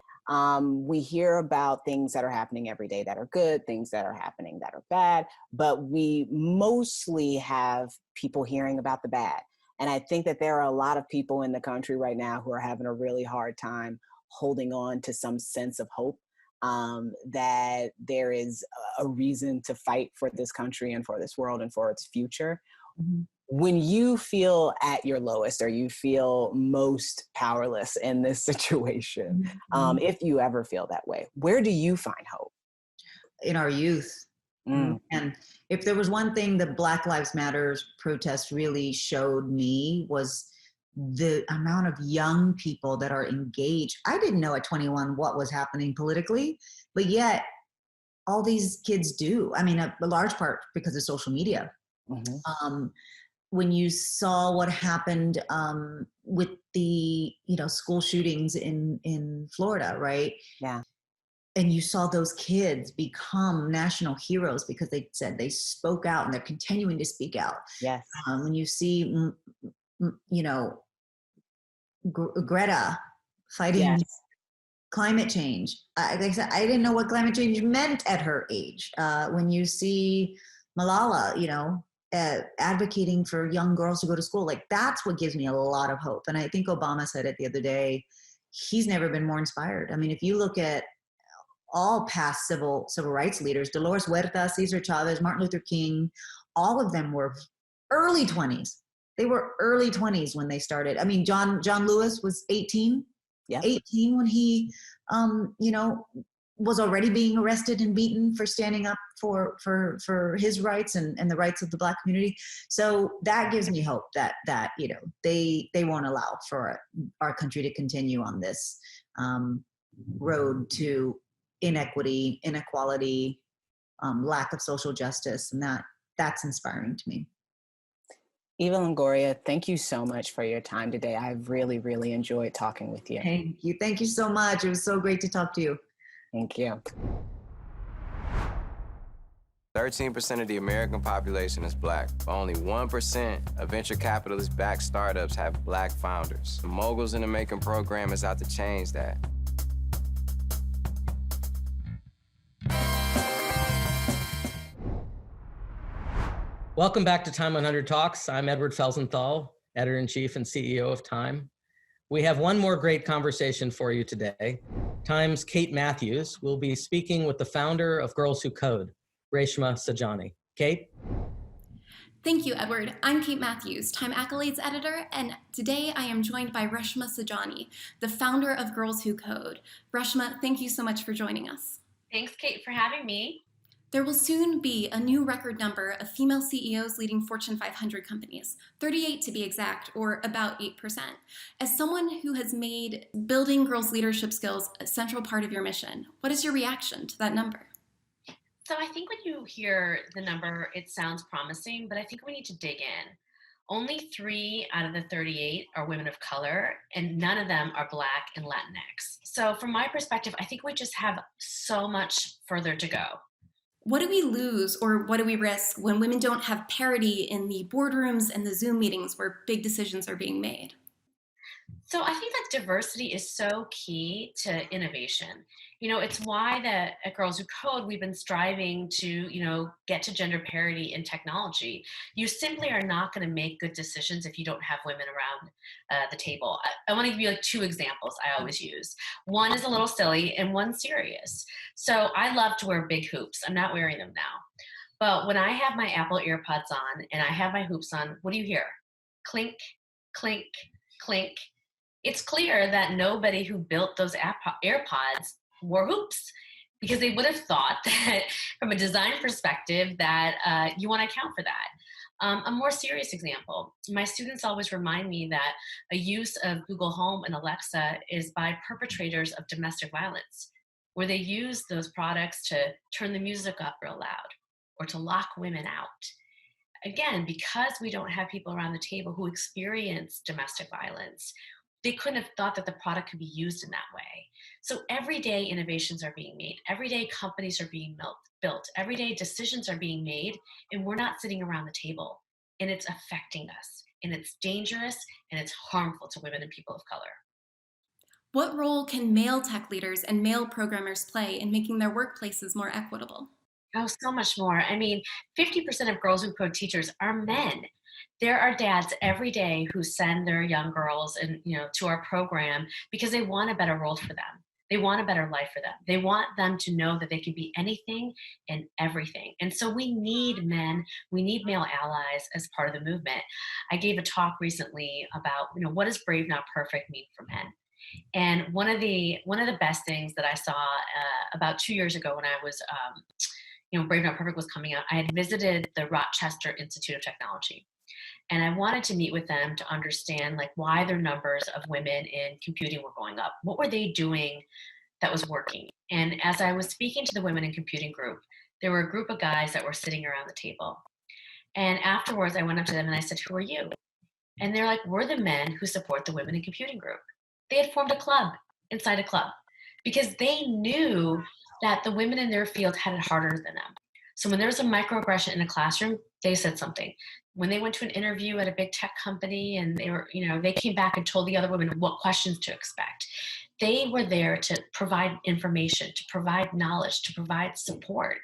We hear about things that are happening every day that are good, things that are happening that are bad, but we mostly have people hearing about the bad. And I think that there are a lot of people in the country right now who are having a really hard time holding on to some sense of hope, that there is a reason to fight for this country and for this world and for its future. When you feel at your lowest or you feel most powerless in this situation, if you ever feel that way, where do you find hope? In our youth. And if there was one thing that Black Lives Matter protests really showed me was the amount of young people that are engaged. I didn't know at 21 what was happening politically, but yet all these kids do. I mean, a large part because of social media. When you saw what happened with the school shootings in Florida, right? Yeah. And you saw those kids become national heroes because they said they spoke out, and they're continuing to speak out. Yes. When you see, Greta fighting climate change. Like I said, I didn't know what climate change meant at her age. When you see Malala, advocating for young girls to go to school, like that's what gives me a lot of hope. And I think Obama said it the other day. He's never been more inspired. I mean, if you look at all past civil rights leaders, Dolores Huerta, Cesar Chavez, Martin Luther King, all of them were early 20s. They were early 20s when they started. I mean, John Lewis was 18 when he, was already being arrested and beaten for standing up for his rights and the rights of the Black community. So that gives me hope that they won't allow for our country to continue on this road to inequity, inequality, lack of social justice, and that's inspiring to me. Eva Longoria, thank you so much for your time today. I've really, really enjoyed talking with you. Thank you. Thank you so much. It was so great to talk to you. Thank you. 13% of the American population is Black, but only 1% of venture capitalist-backed startups have Black founders. The Moguls in the Making program is out to change that. Welcome back to Time 100 Talks. I'm Edward Felsenthal, Editor-in-Chief and CEO of Time. We have one more great conversation for you today. Time's Kate Matthews will be speaking with the founder of Girls Who Code, Reshma Saujani. Kate? Thank you, Edward. I'm Kate Matthews, Time Accolades Editor, and today I am joined by Reshma Saujani, the founder of Girls Who Code. Reshma, thank you so much for joining us. Thanks, Kate, for having me. There will soon be a new record number of female CEOs leading Fortune 500 companies, 38 to be exact, or about 8%. As someone who has made building girls' leadership skills a central part of your mission, what is your reaction to that number? So I think when you hear the number, it sounds promising, but I think we need to dig in. Only 3 out of the 38 are women of color, and none of them are Black and Latinx. So from my perspective, I think we just have so much further to go. What do we lose or what do we risk when women don't have parity in the boardrooms and the Zoom meetings where big decisions are being made? So I think that diversity is so key to innovation. It's why that at Girls Who Code, we've been striving to, get to gender parity in technology. You simply are not going to make good decisions if you don't have women around the table. I want to give you like 2 examples I always use. One is a little silly and one serious. So I love to wear big hoops. I'm not wearing them now. But when I have my Apple earpods on and I have my hoops on, what do you hear? Clink, clink, clink. It's clear that nobody who built those AirPods wore hoops, because they would have thought that from a design perspective that you want to account for that. A more serious example, my students always remind me that a use of Google Home and Alexa is by perpetrators of domestic violence, where they use those products to turn the music up real loud or to lock women out. Again, because we don't have people around the table who experience domestic violence, they couldn't have thought that the product could be used in that way. So every day innovations are being made. Every day companies are being built. Every day decisions are being made, and we're not sitting around the table. And it's affecting us. And it's dangerous, and it's harmful to women and people of color. What role can male tech leaders and male programmers play in making their workplaces more equitable? Oh, so much more. I mean, 50% of Girls Who Code teachers are men. There are dads every day who send their young girls to our program because they want a better world for them. They want a better life for them. They want them to know that they can be anything and everything. And so we need men, we need male allies as part of the movement. I gave a talk recently about, what does brave not perfect mean for men? And one of the best things that I saw about 2 years ago when I was Brave Not Perfect was coming out, I had visited the Rochester Institute of Technology. And I wanted to meet with them to understand why their numbers of women in computing were going up. What were they doing that was working? And as I was speaking to the women in computing group, there were a group of guys that were sitting around the table. And afterwards I went up to them and I said, "Who are you?" And they're like, "We're the men who support the women in computing group." They had formed a club inside a club because they knew that the women in their field had it harder than them. So when there was a microaggression in a classroom, they said something. When they went to an interview at a big tech company and they came back and told the other women what questions to expect. They were there to provide information, to provide knowledge, to provide support.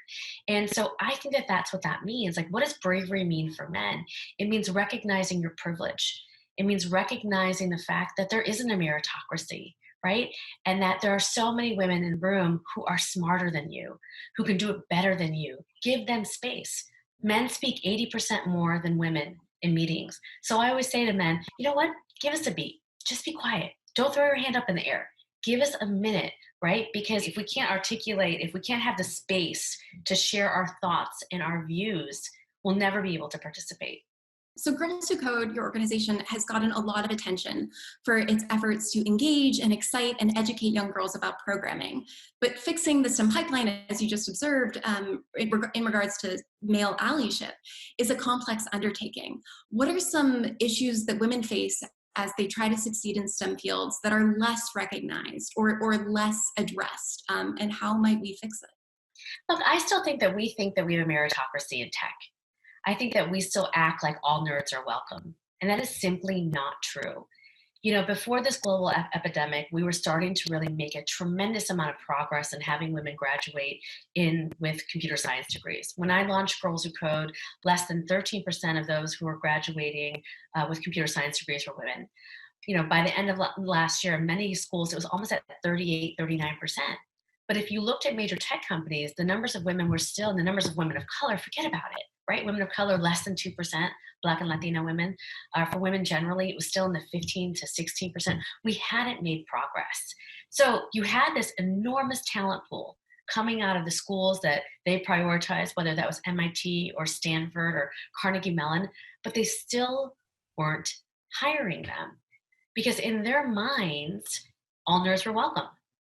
And so I think that that's what that means. What does bravery mean for men? It means recognizing your privilege. It means recognizing the fact that there isn't a meritocracy, right? And that there are so many women in the room who are smarter than you, who can do it better than you. Give them space. Men speak 80% more than women in meetings. So I always say to men, you know what? Give us a beat. Just be quiet. Don't throw your hand up in the air. Give us a minute, right? Because if we can't articulate, if we can't have the space to share our thoughts and our views, we'll never be able to participate. So Girls Who Code, your organization, has gotten a lot of attention for its efforts to engage and excite and educate young girls about programming. But fixing the STEM pipeline, as you just observed, in regards to male allyship, is a complex undertaking. What are some issues that women face as they try to succeed in STEM fields that are less recognized or less addressed? And how might we fix it? Look, I still think that we have a meritocracy in tech. I think that we still act like all nerds are welcome. And that is simply not true. Before this global epidemic, we were starting to really make a tremendous amount of progress in having women graduate with computer science degrees. When I launched Girls Who Code, less than 13% of those who were graduating with computer science degrees were women. By the end of last year, in many schools, it was almost at 38, 39%. But if you looked at major tech companies, the numbers of women were still, and the numbers of women of color, forget about it, right? Women of color, less than 2%, Black and Latino women. For women generally, it was still in the 15 to 16%. We hadn't made progress. So you had this enormous talent pool coming out of the schools that they prioritized, whether that was MIT or Stanford or Carnegie Mellon, but they still weren't hiring them because in their minds, all nerds were welcome.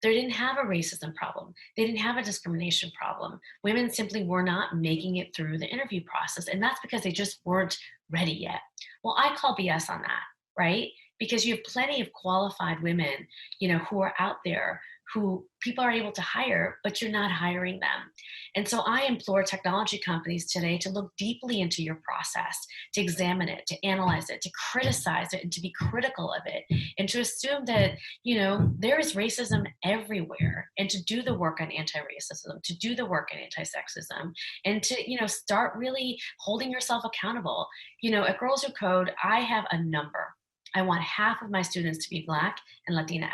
They didn't have a racism problem. They didn't have a discrimination problem. Women simply were not making it through the interview process. And that's because they just weren't ready yet. Well, I call BS on that, right? Because you have plenty of qualified women, who are out there who people are able to hire, but you're not hiring them. And so I implore technology companies today to look deeply into your process, to examine it, to analyze it, to criticize it, and to be critical of it, and to assume that, there is racism everywhere, and to do the work on anti-racism, to do the work on anti-sexism, and to, start really holding yourself accountable. At Girls Who Code, I have a number. I want half of my students to be Black and Latinx.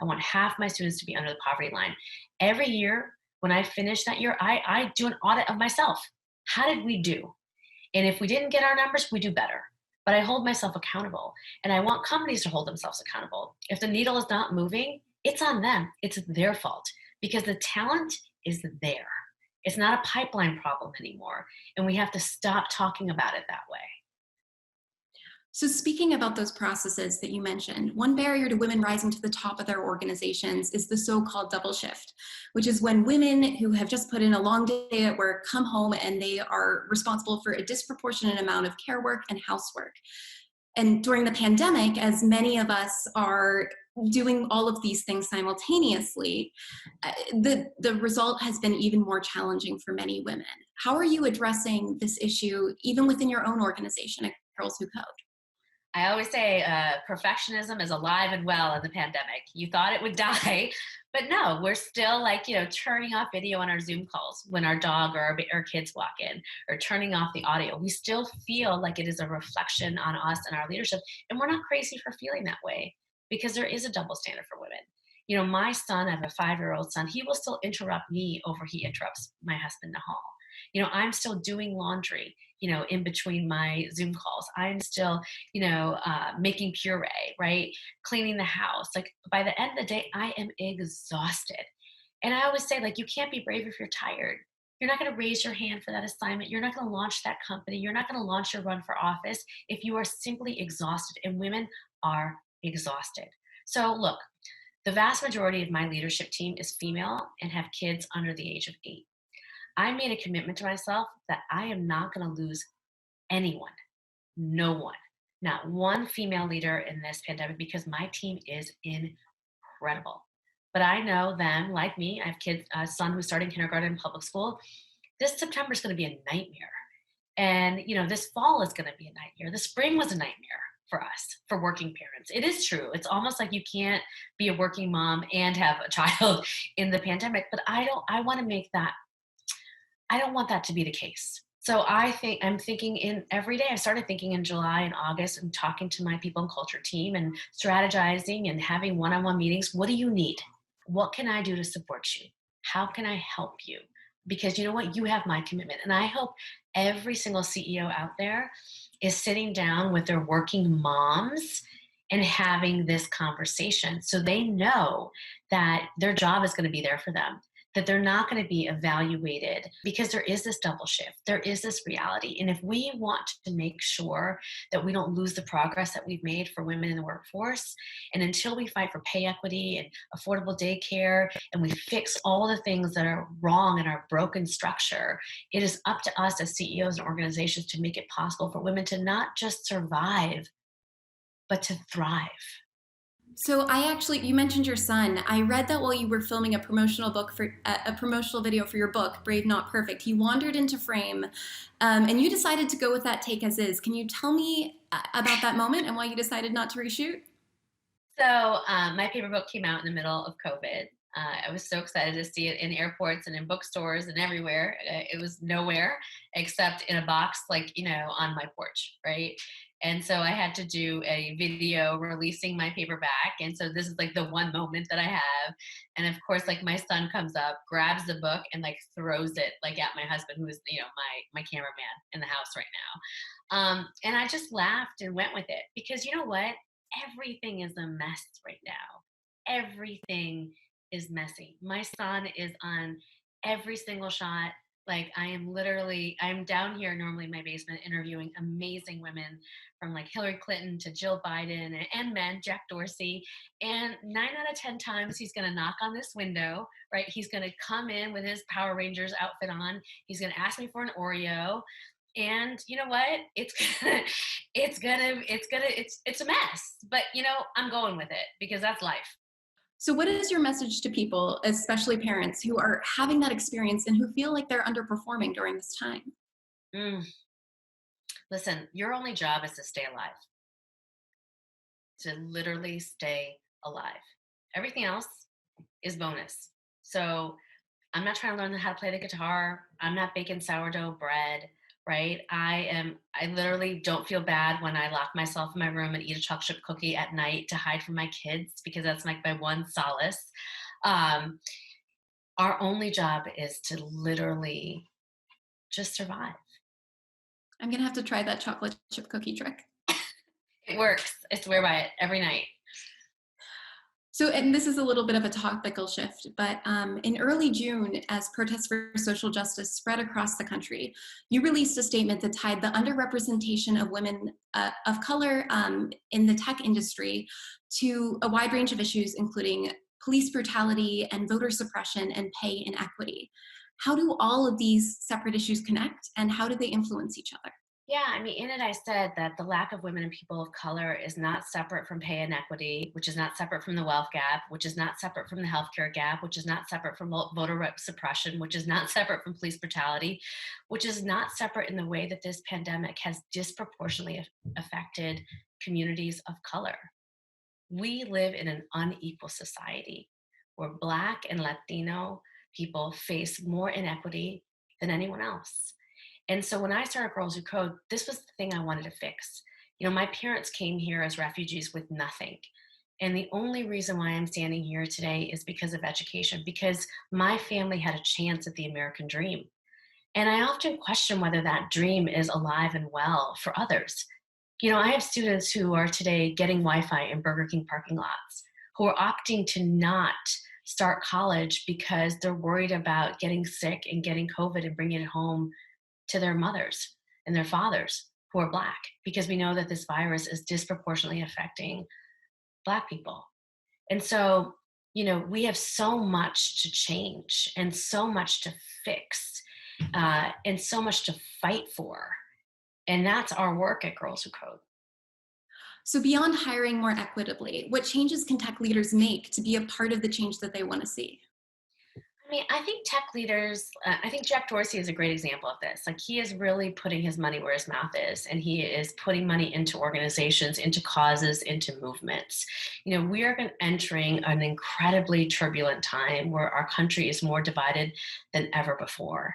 I want half my students to be under the poverty line. Every year, when I finish that year, I do an audit of myself. How did we do? And if we didn't get our numbers, we do better. But I hold myself accountable. And I want companies to hold themselves accountable. If the needle is not moving, it's on them. It's their fault because the talent is there. It's not a pipeline problem anymore. And we have to stop talking about it that way. So speaking about those processes that you mentioned, one barrier to women rising to the top of their organizations is the so-called double shift, which is when women who have just put in a long day at work come home and they are responsible for a disproportionate amount of care work and housework. And during the pandemic, as many of us are doing all of these things simultaneously, the result has been even more challenging for many women. How are you addressing this issue, even within your own organization at Girls Who Code? I always say perfectionism is alive and well in the pandemic. You thought it would die, but no, we're still turning off video on our Zoom calls when our dog or our kids walk in, or turning off the audio. We still feel like it is a reflection on us and our leadership. And we're not crazy for feeling that way because there is a double standard for women. My son, I have a 5-year-old son, he will still interrupt me over he interrupts my husband in the hall. I'm still doing laundry, in between my Zoom calls. I'm still, making puree, right? Cleaning the house. Like by the end of the day, I am exhausted. And I always say, you can't be brave if you're tired. You're not going to raise your hand for that assignment. You're not going to launch that company. You're not going to launch your run for office if you are simply exhausted. And women are exhausted. So look, the vast majority of my leadership team is female and have kids under the age of 8. I made a commitment to myself that I am not going to lose anyone, no one, not one female leader in this pandemic, because my team is incredible. But I know them, like me, I have kids, a son who's starting kindergarten in public school. This September is going to be a nightmare. And, this fall is going to be a nightmare. The spring was a nightmare for us, for working parents. It is true. It's almost like you can't be a working mom and have a child in the pandemic. But I don't want that to be the case. So I'm thinking in every day. I started thinking in July and August and talking to my people and culture team and strategizing and having one-on-one meetings. What do you need? What can I do to support you? How can I help you? Because you know what? You have my commitment. And I hope every single CEO out there is sitting down with their working moms and having this conversation so they know that their job is going to be there for them, that they're not going to be evaluated, because there is this double shift. There is this reality. And if we want to make sure that we don't lose the progress that we've made for women in the workforce, and until we fight for pay equity and affordable daycare, and we fix all the things that are wrong in our broken structure, it is up to us as CEOs and organizations to make it possible for women to not just survive, but to thrive. So you mentioned your son. I read that while you were filming a promotional video for your book, Brave Not Perfect, he wandered into frame, and you decided to go with that take as is. Can you tell me about that moment and why you decided not to reshoot? So my paper book came out in the middle of COVID. I was so excited to see it in airports and in bookstores and everywhere. It was nowhere except in a box, on my porch, right? And so I had to do a video releasing my paperback. And so this is the one moment that I have. And of course, my son comes up, grabs the book and throws it at my husband, who is, my cameraman in the house right now. And I just laughed and went with it because you know what? Everything is a mess right now. Everything is messy. My son is on every single shot. Like I'm down here normally in my basement interviewing amazing women from like Hillary Clinton to Jill Biden and men, Jack Dorsey. And 9 out of 10 times he's going to knock on this window, right? He's going to come in with his Power Rangers outfit on. He's going to ask me for an Oreo. And you know what? It's a mess, but you know, I'm going with it because that's life. So what is your message to people, especially parents, who are having that experience and who feel like they're underperforming during this time? Listen, your only job is to stay alive. To literally stay alive. Everything else is bonus. So I'm not trying to learn how to play the guitar. I'm not baking sourdough bread, right? I literally don't feel bad when I lock myself in my room and eat a chocolate chip cookie at night to hide from my kids, because that's like my one solace. Our only job is to literally just survive. I'm going to have to try that chocolate chip cookie trick. It works. I swear by it every night. So, and this is a little bit of a topical shift, but in early June, as protests for social justice spread across the country, you released a statement that tied the underrepresentation of women of color in the tech industry to a wide range of issues, including police brutality and voter suppression and pay inequity. How do all of these separate issues connect, and how do they influence each other? Yeah, I mean, in it, I said that the lack of women and people of color is not separate from pay inequity, which is not separate from the wealth gap, which is not separate from the healthcare gap, which is not separate from voter suppression, which is not separate from police brutality, which is not separate in the way that this pandemic has disproportionately affected communities of color. We live in an unequal society where Black and Latino people face more inequity than anyone else. And so when I started Girls Who Code, this was the thing I wanted to fix. You know, my parents came here as refugees with nothing. And the only reason why I'm standing here today is because of education, because my family had a chance at the American dream. And I often question whether that dream is alive and well for others. You know, I have students who are today getting Wi-Fi in Burger King parking lots, who are opting to not start college because they're worried about getting sick and getting COVID and bringing it home to their mothers and their fathers who are Black, because we know that this virus is disproportionately affecting Black people. And so, you know, we have so much to change and so much to fix and so much to fight for. And that's our work at Girls Who Code. So beyond hiring more equitably, what changes can tech leaders make to be a part of the change that they want to see? I mean, I think tech leaders, I think Jack Dorsey is a great example of this. Like, he is really putting his money where his mouth is, and he is putting money into organizations, into causes, into movements. You know, we are entering an incredibly turbulent time where our country is more divided than ever before.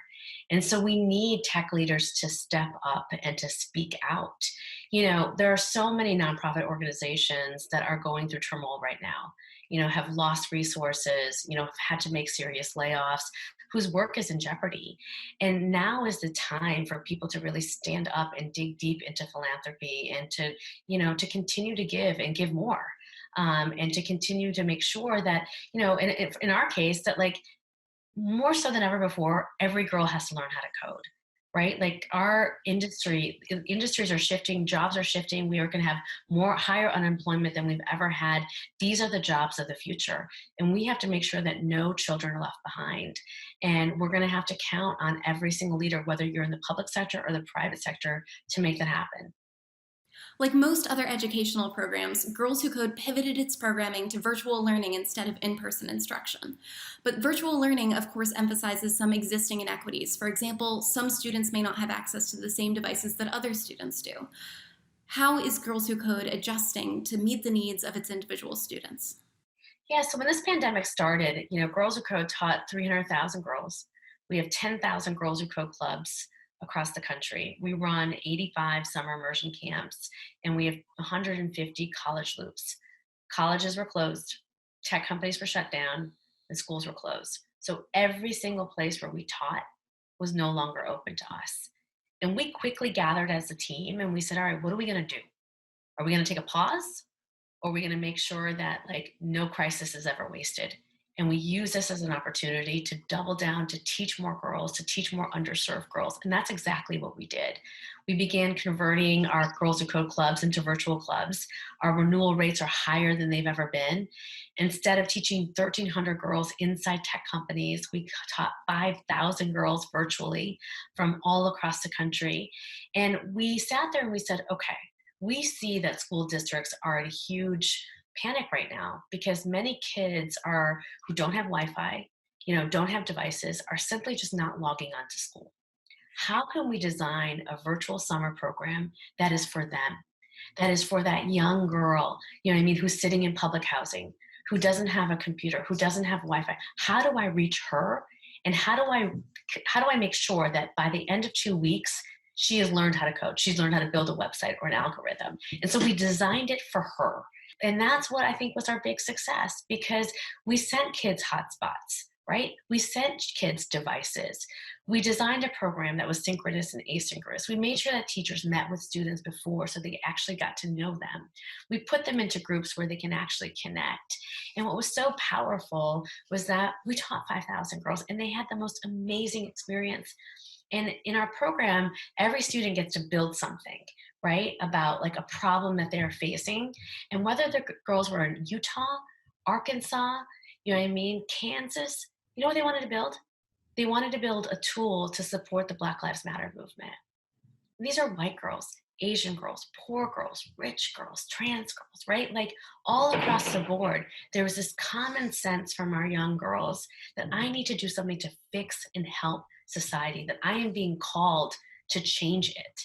And so we need tech leaders to step up and to speak out. You know, there are so many nonprofit organizations that are going through turmoil right now, you know, have lost resources, you know, have had to make serious layoffs, whose work is in jeopardy. And now is the time for people to really stand up and dig deep into philanthropy and to, you know, to continue to give and give more, and to continue to make sure that, you know, in our case, that like more so than ever before, every girl has to learn how to code. Right? Like our industries are shifting, jobs are shifting. We are going to have higher unemployment than we've ever had. These are the jobs of the future. And we have to make sure that no children are left behind. And we're going to have to count on every single leader, whether you're in the public sector or the private sector, to make that happen. Like most other educational programs, Girls Who Code pivoted its programming to virtual learning instead of in-person instruction. But virtual learning, of course, emphasizes some existing inequities. For example, some students may not have access to the same devices that other students do. How is Girls Who Code adjusting to meet the needs of its individual students? Yeah, so when this pandemic started, you know, Girls Who Code taught 300,000 girls. We have 10,000 Girls Who Code clubs across the country. We run 85 summer immersion camps, and we have 150 college loops. Colleges were closed, tech companies were shut down, and schools were closed. So every single place where we taught was no longer open to us. And we quickly gathered as a team and we said, all right, what are we going to do? Are we going to take a pause? Or are we going to make sure that like no crisis is ever wasted? And we use this as an opportunity to double down, to teach more girls, to teach more underserved girls. And that's exactly what we did. We began converting our Girls Who Code clubs into virtual clubs. Our renewal rates are higher than they've ever been. Instead of teaching 1,300 girls inside tech companies, we taught 5,000 girls virtually from all across the country. And we sat there and we said, okay, we see that school districts are in a huge panic right now because many kids who don't have Wi-Fi, don't have devices, are simply just not logging on to school. How can we design a virtual summer program that is for them, that is for that young girl, who's sitting in public housing, who doesn't have a computer, who doesn't have Wi-Fi? How do I reach her? And how do I make sure that by the end of 2 weeks, she has learned how to code, she's learned how to build a website or an algorithm? And so we designed it for her. And that's what I think was our big success, because we sent kids hotspots, right? We sent kids devices. We designed a program that was synchronous and asynchronous. We made sure that teachers met with students before so they actually got to know them. We put them into groups where they can actually connect. And what was so powerful was that we taught 5,000 girls and they had the most amazing experience. And in our program, every student gets to build something, right, about like a problem that they're facing. And whether the girls were in Utah, Arkansas, Kansas, you know what they wanted to build? They wanted to build a tool to support the Black Lives Matter movement. These are white girls, Asian girls, poor girls, rich girls, trans girls, right? Like all across the board, there was this common sense from our young girls that I need to do something to fix and help society, that I am being called to change it.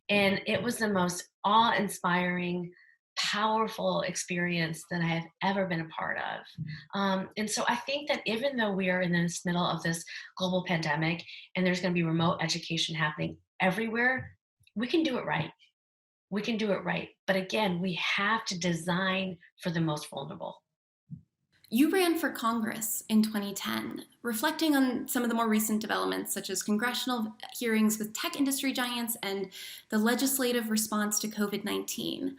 And it was the most awe-inspiring, powerful experience that I have ever been a part of. And so I think that even though we are in this middle of this global pandemic and there's going to be remote education happening everywhere, we can do it right. We can do it right. But again, we have to design for the most vulnerable. You ran for Congress in 2010, reflecting on some of the more recent developments, such as congressional hearings with tech industry giants and the legislative response to COVID-19.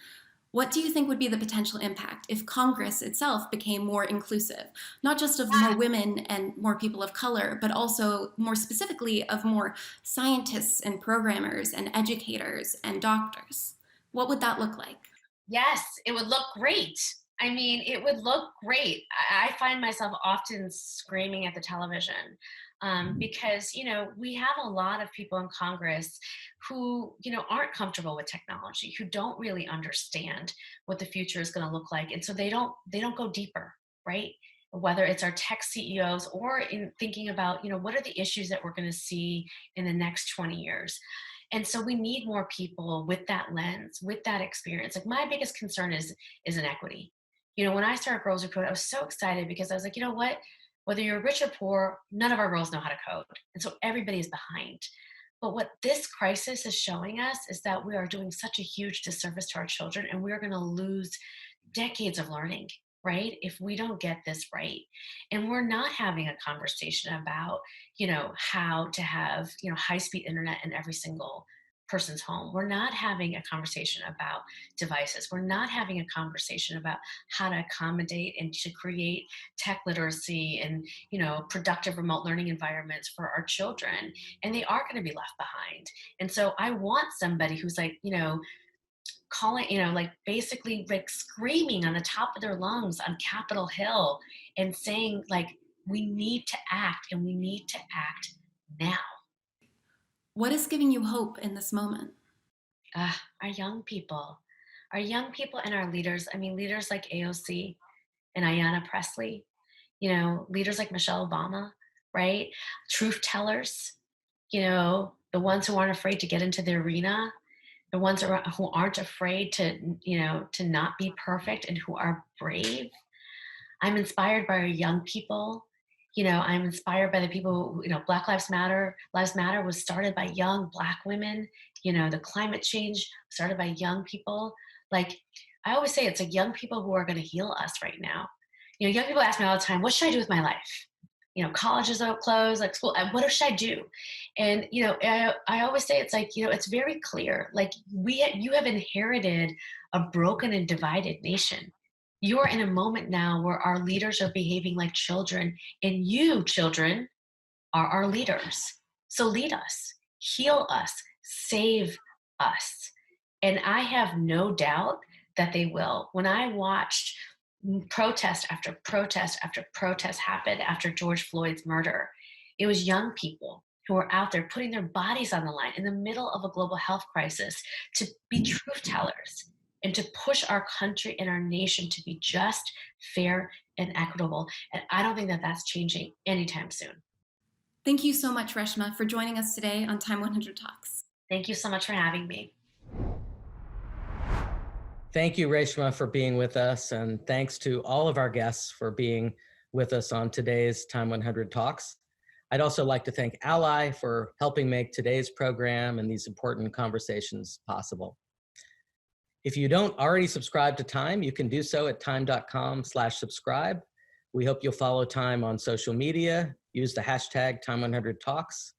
What do you think would be the potential impact if Congress itself became more inclusive, not just of more women and more people of color, but also more specifically of more scientists and programmers and educators and doctors? What would that look like? Yes, it would look great. I mean, it would look great. I find myself often screaming at the television because, we have a lot of people in Congress who, aren't comfortable with technology, who don't really understand what the future is going to look like. And so they don't go deeper, right? Whether it's our tech CEOs or in thinking about, what are the issues that we're going to see in the next 20 years. And so we need more people with that lens, with that experience. Like my biggest concern is inequity. When I started Girls Who Code, I was so excited because I was like, you know what? Whether you're rich or poor, none of our girls know how to code. And so everybody is behind. But what this crisis is showing us is that we are doing such a huge disservice to our children, and we're going to lose decades of learning, right? If we don't get this right. And we're not having a conversation about, how to have, high-speed internet in every single person's home. We're not having a conversation about devices. We're not having a conversation about how to accommodate and to create tech literacy and, productive remote learning environments for our children. And they are going to be left behind. And so I want somebody who's like, calling, basically like screaming on the top of their lungs on Capitol Hill and saying like, we need to act and we need to act now. What is giving you hope in this moment? Our young people and our leaders. I mean, leaders like AOC and Ayanna Pressley, leaders like Michelle Obama, right? Truth tellers, the ones who aren't afraid to get into the arena, the ones who aren't afraid to not be perfect and who are brave. I'm inspired by our young people. I'm inspired by the people who, Black Lives Matter was started by young Black women. The climate change started by young people. Like I always say, it's like young people who are going to heal us right now. Young people ask me all the time, what should I do with my life? College is closed, like school, what should I do? And, I always say, it's like, it's very clear. Like you have inherited a broken and divided nation. You're in a moment now where our leaders are behaving like children, and you, children, are our leaders. So lead us, heal us, save us. And I have no doubt that they will. When I watched protest after protest after protest happen after George Floyd's murder, it was young people who were out there putting their bodies on the line in the middle of a global health crisis to be truth tellers and to push our country and our nation to be just, fair, and equitable. And I don't think that that's changing anytime soon. Thank you so much, Reshma, for joining us today on Time 100 Talks. Thank you so much for having me. Thank you, Reshma, for being with us. And thanks to all of our guests for being with us on today's Time 100 Talks. I'd also like to thank Ally for helping make today's program and these important conversations possible. If you don't already subscribe to Time, you can do so at time.com/subscribe. We hope you'll follow Time on social media, use the hashtag Time100Talks.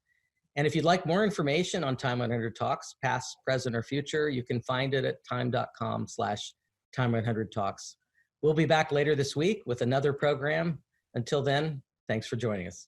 And if you'd like more information on Time 100 Talks, past, present, or future, you can find it at time.com/Time100Talks. We'll be back later this week with another program. Until then, thanks for joining us.